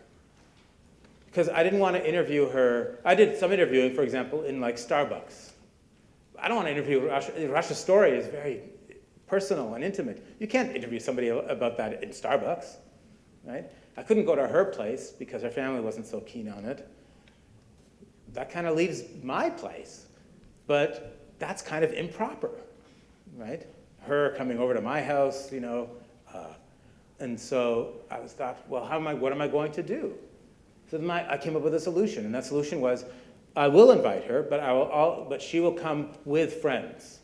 Because I didn't want to interview her. I did some interviewing, for example, in Starbucks. I don't want to interview Rasha. Rasha's story is very personal and intimate. You can't interview somebody about that in Starbucks, right? I couldn't go to her place because her family wasn't so keen on it. That kind of leaves my place, but that's kind of improper, right? Her coming over to my house, and so I thought, well, what am I going to do? So then I came up with a solution, and that solution was, I will invite her, but she will come with friends,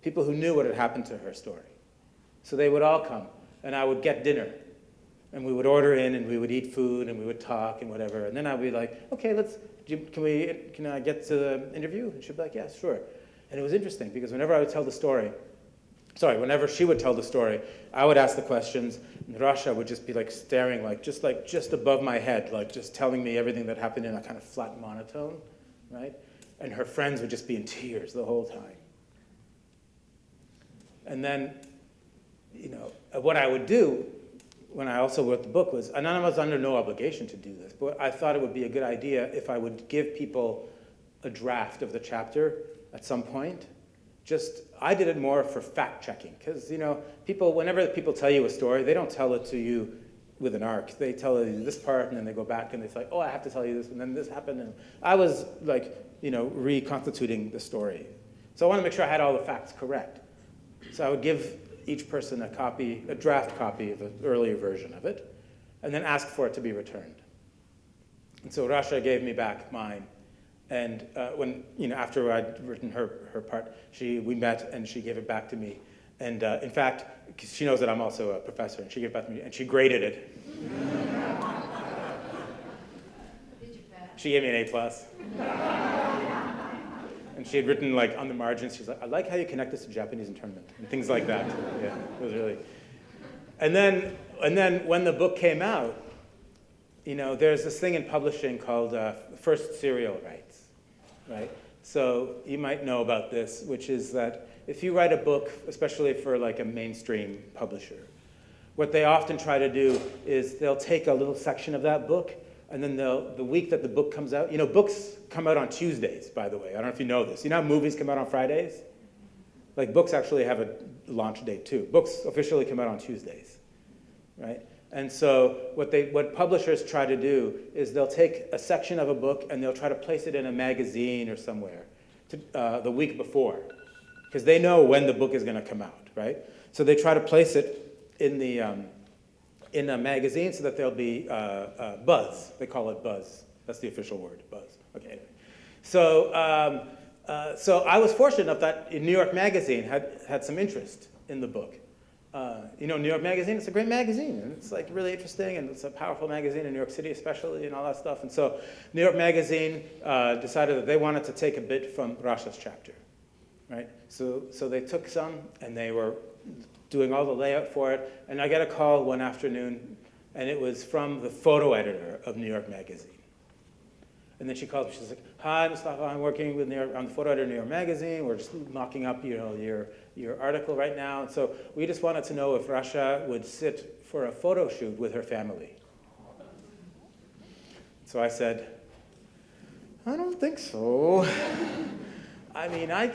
people who knew what had happened to her story. So they would all come, and I would get dinner, and we would order in, and we would eat food, and we would talk, and whatever. And then I'd be like, okay, can I get to the interview? And she'd be like, yeah, sure. And it was interesting, because whenever she would tell the story, I would ask the questions, and Rasha would just be staring, just above my head, just telling me everything that happened in a kind of flat monotone, right? And her friends would just be in tears the whole time. And then, what I would do when I also wrote the book was, and I was under no obligation to do this, but I thought it would be a good idea if I would give people a draft of the chapter at some point. I did it more for fact-checking, because, whenever people tell you a story, they don't tell it to you with an arc. They tell you this part, and then they go back, and they say, oh, I have to tell you this, and then this happened. And I was, reconstituting the story. So I want to make sure I had all the facts correct. So I would give each person a draft copy of an earlier version of it, and then ask for it to be returned. And so Rasha gave me back mine. And when, after I'd written her part, we met and she gave it back to me. And in fact, she knows that I'm also a professor, and she gave it back to me, and she graded it. Did you pass? She gave me an A+. And she had written on the margins, she's like, I like how you connect this to Japanese internment, and things like that. Yeah, it was really. And then when the book came out, there's this thing in publishing called first serial rights, right? So you might know about this, which is that if you write a book, especially for a mainstream publisher, what they often try to do is they'll take a little section of that book and then the week that the book comes out, books come out on Tuesdays, by the way. I don't know if you know this. You know how movies come out on Fridays? Like books actually have a launch date too. Books officially come out on Tuesdays, right? And so what publishers try to do is they'll take a section of a book and they'll try to place it in a magazine or somewhere the week before, because they know when the book is going to come out, right? So they try to place it in a magazine so that there'll be buzz. They call it buzz. That's the official word, buzz. Okay. Anyway. So I was fortunate enough that New York Magazine had some interest in the book. New York Magazine, it's a great magazine, and it's like really interesting, and it's a powerful magazine in New York City especially, and all that stuff. And so New York Magazine decided that they wanted to take a bit from Rasha's chapter, right? So they took some, and they were doing all the layout for it, and I get a call one afternoon, and it was from the photo editor of New York Magazine. And then she called me, she's like, "Hi, Moustafa, I'm working with I'm the photo editor of New York Magazine. We're just mocking up, your article right now. And so we just wanted to know if Rasha would sit for a photo shoot with her family." So I said, "I don't think so." I mean, I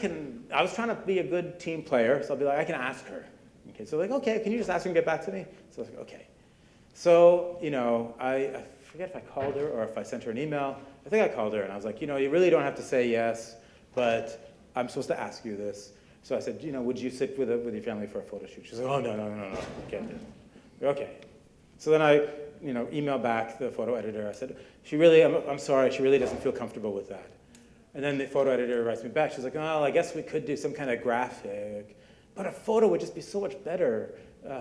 was trying to be a good team player, so I'll be like, I can ask her. Okay, so like, okay, can you just ask her and get back to me? So I was like, okay. So, I forget if I called her or if I sent her an email. I think I called her, and I was like, you really don't have to say yes, but I'm supposed to ask you this. So I said, would you sit with your family for a photo shoot? She's like, oh, no, I can't do it. Okay. So then I, emailed back the photo editor. I said, I'm sorry, she really doesn't feel comfortable with that. And then the photo editor writes me back. She's like, oh, I guess we could do some kind of graphic, but a photo would just be so much better,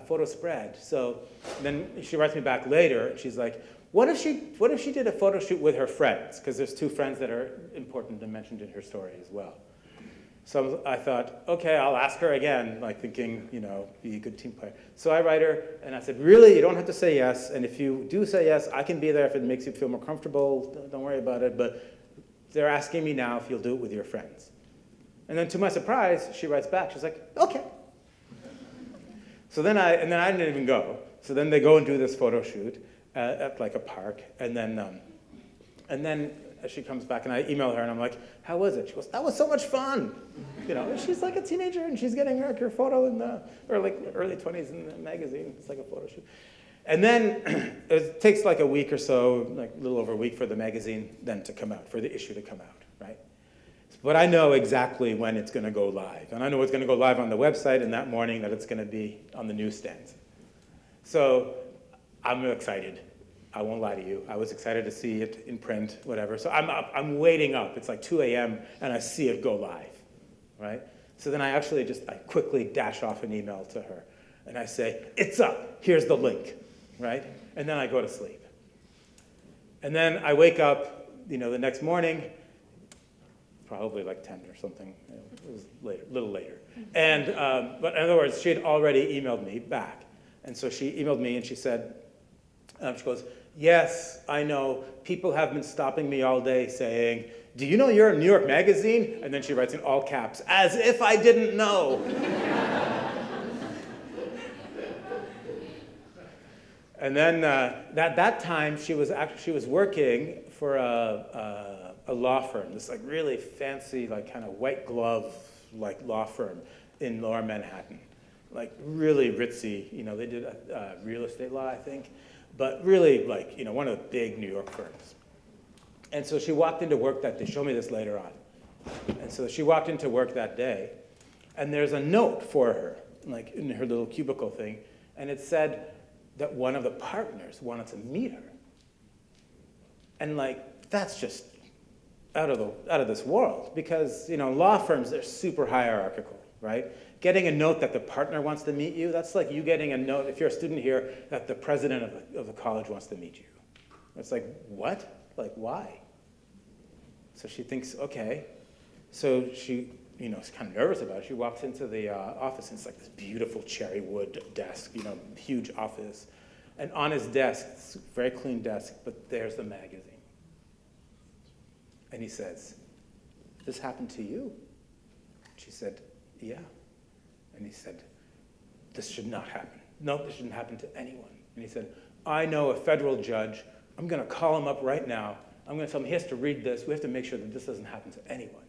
photo spread. So then she writes me back later, and she's like, what if she did a photo shoot with her friends? Because there's 2 friends that are important and mentioned in her story as well. So I thought, okay, I'll ask her again, like thinking, be a good team player. So I write her, and I said, really, you don't have to say yes, and if you do say yes, I can be there if it makes you feel more comfortable. Don't worry about it, but they're asking me now if you'll do it with your friends. And then to my surprise, she writes back. She's like, okay. So then I didn't even go. So then they go and do this photo shoot at like a park, and then she comes back, and I email her, and I'm like, how was it? She goes, that was so much fun. She's like a teenager, and she's getting her photo or like early 20s in the magazine. It's like a photo shoot. And then it takes like a week or so, like a little over a week for the magazine then to come out, for the issue to come out, right? But I know exactly when it's going to go live. And I know it's going to go live on the website, and that morning that it's going to be on the newsstands. So I'm excited. I won't lie to you. I was excited to see it in print, whatever. So I'm waiting up. It's like 2 a.m., and I see it go live, right? So then I quickly dash off an email to her. And I say, it's up. Here's the link, right? And then I go to sleep. And then I wake up, the next morning, probably like 10 or something. It was later, a little later. And, but in other words, she had already emailed me back. And so she emailed me, and she said, she goes, yes, I know. People have been stopping me all day saying, do you know you're in New York Magazine? And then she writes in all caps, as if I didn't know. And then at that time, she was working for a law firm, this like really fancy, like kind of white glove like law firm in Lower Manhattan, like really ritzy. They did real estate law, I think, but really like one of the big New York firms. And so she walked into work that day. Show me this later on. And so she walked into work that day, and there's a note for her, like in her little cubicle thing, and it said that one of the partners wanted to meet her. And like, that's just out of this world, because law firms, they're super hierarchical, right? Getting a note that the partner wants to meet you, that's like you getting a note, if you're a student here, that the president of the college wants to meet you. It's like, what? Like, why? So she thinks, okay. So she, is kind of nervous about it. She walks into the office, and it's like this beautiful cherry wood desk, huge office. And on his desk, it's a very clean desk, but there's the magazine. And he says, this happened to you? She said, yeah. And he said, this should not happen. No, this shouldn't happen to anyone. And he said, I know a federal judge I'm going to call him up right now. I'm going to tell him he has to read this. We have to make sure that this doesn't happen to anyone.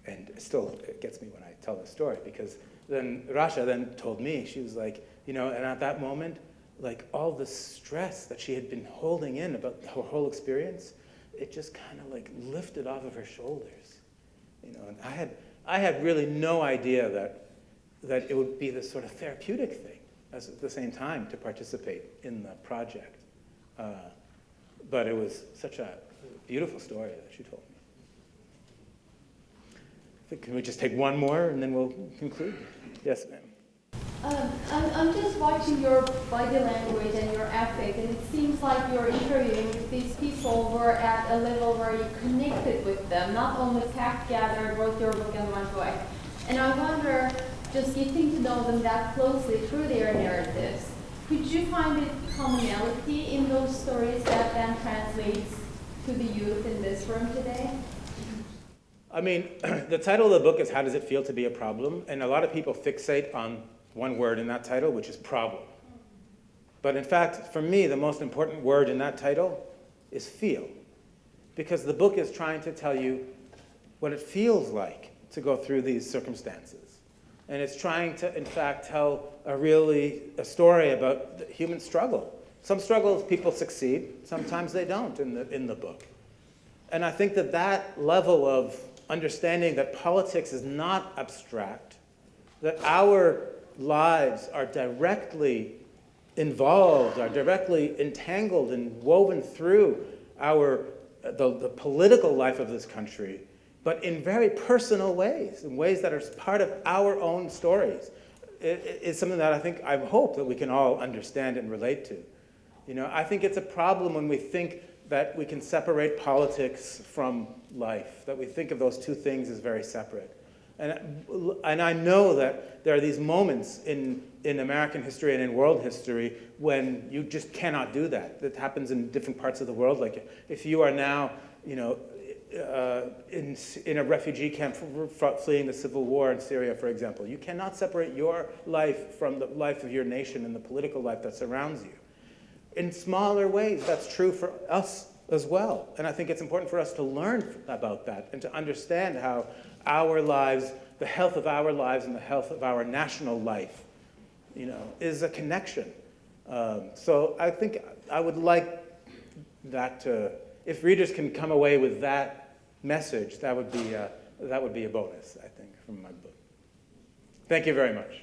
And it gets me when I tell this story, because then Rasha then told me, she was like, and at that moment, like all the stress that she had been holding in about her whole experience, it just kind of like lifted off of her shoulders. And I had really no idea that it would be this sort of therapeutic thing at the same time to participate in the project. But it was such a beautiful story that she told me. Can we just take one more and then we'll conclude? Yes, ma'am. I'm just watching your body language and your affect, and it seems like you're interviewing these people were at a level where you connected with them, not only fact gathered, wrote your book and went away. And I wonder, just getting to know them that closely through their narratives, could you find a commonality in those stories that then translates to the youth in this room today? I mean, the title of the book is How Does It Feel to Be a Problem? And a lot of people fixate on one word in that title, which is problem. But in fact, for me, the most important word in that title is feel. Because the book is trying to tell you what it feels like to go through these circumstances. And it's trying to, in fact, tell a story about the human struggle. Some struggles people succeed, sometimes they don't in the book. And I think that level of understanding that politics is not abstract, that our lives are directly involved, are directly entangled and woven through the political life of this country, but in very personal ways, in ways that are part of our own stories. It's something that I hope that we can all understand and relate to. I think it's a problem when we think that we can separate politics from life, that we think of those two things as very separate. And I know that there are these moments in American history and in world history when you just cannot do that. That happens in different parts of the world. Like if you are now, in a refugee camp fleeing the civil war in Syria, for example, you cannot separate your life from the life of your nation and the political life that surrounds you. In smaller ways, that's true for us as well. And I think it's important for us to learn about that and to understand how our lives, the health of our lives and the health of our national life, is a connection. So I think I would like that if readers can come away with that message, that would be a bonus, I think, from my book. Thank you very much.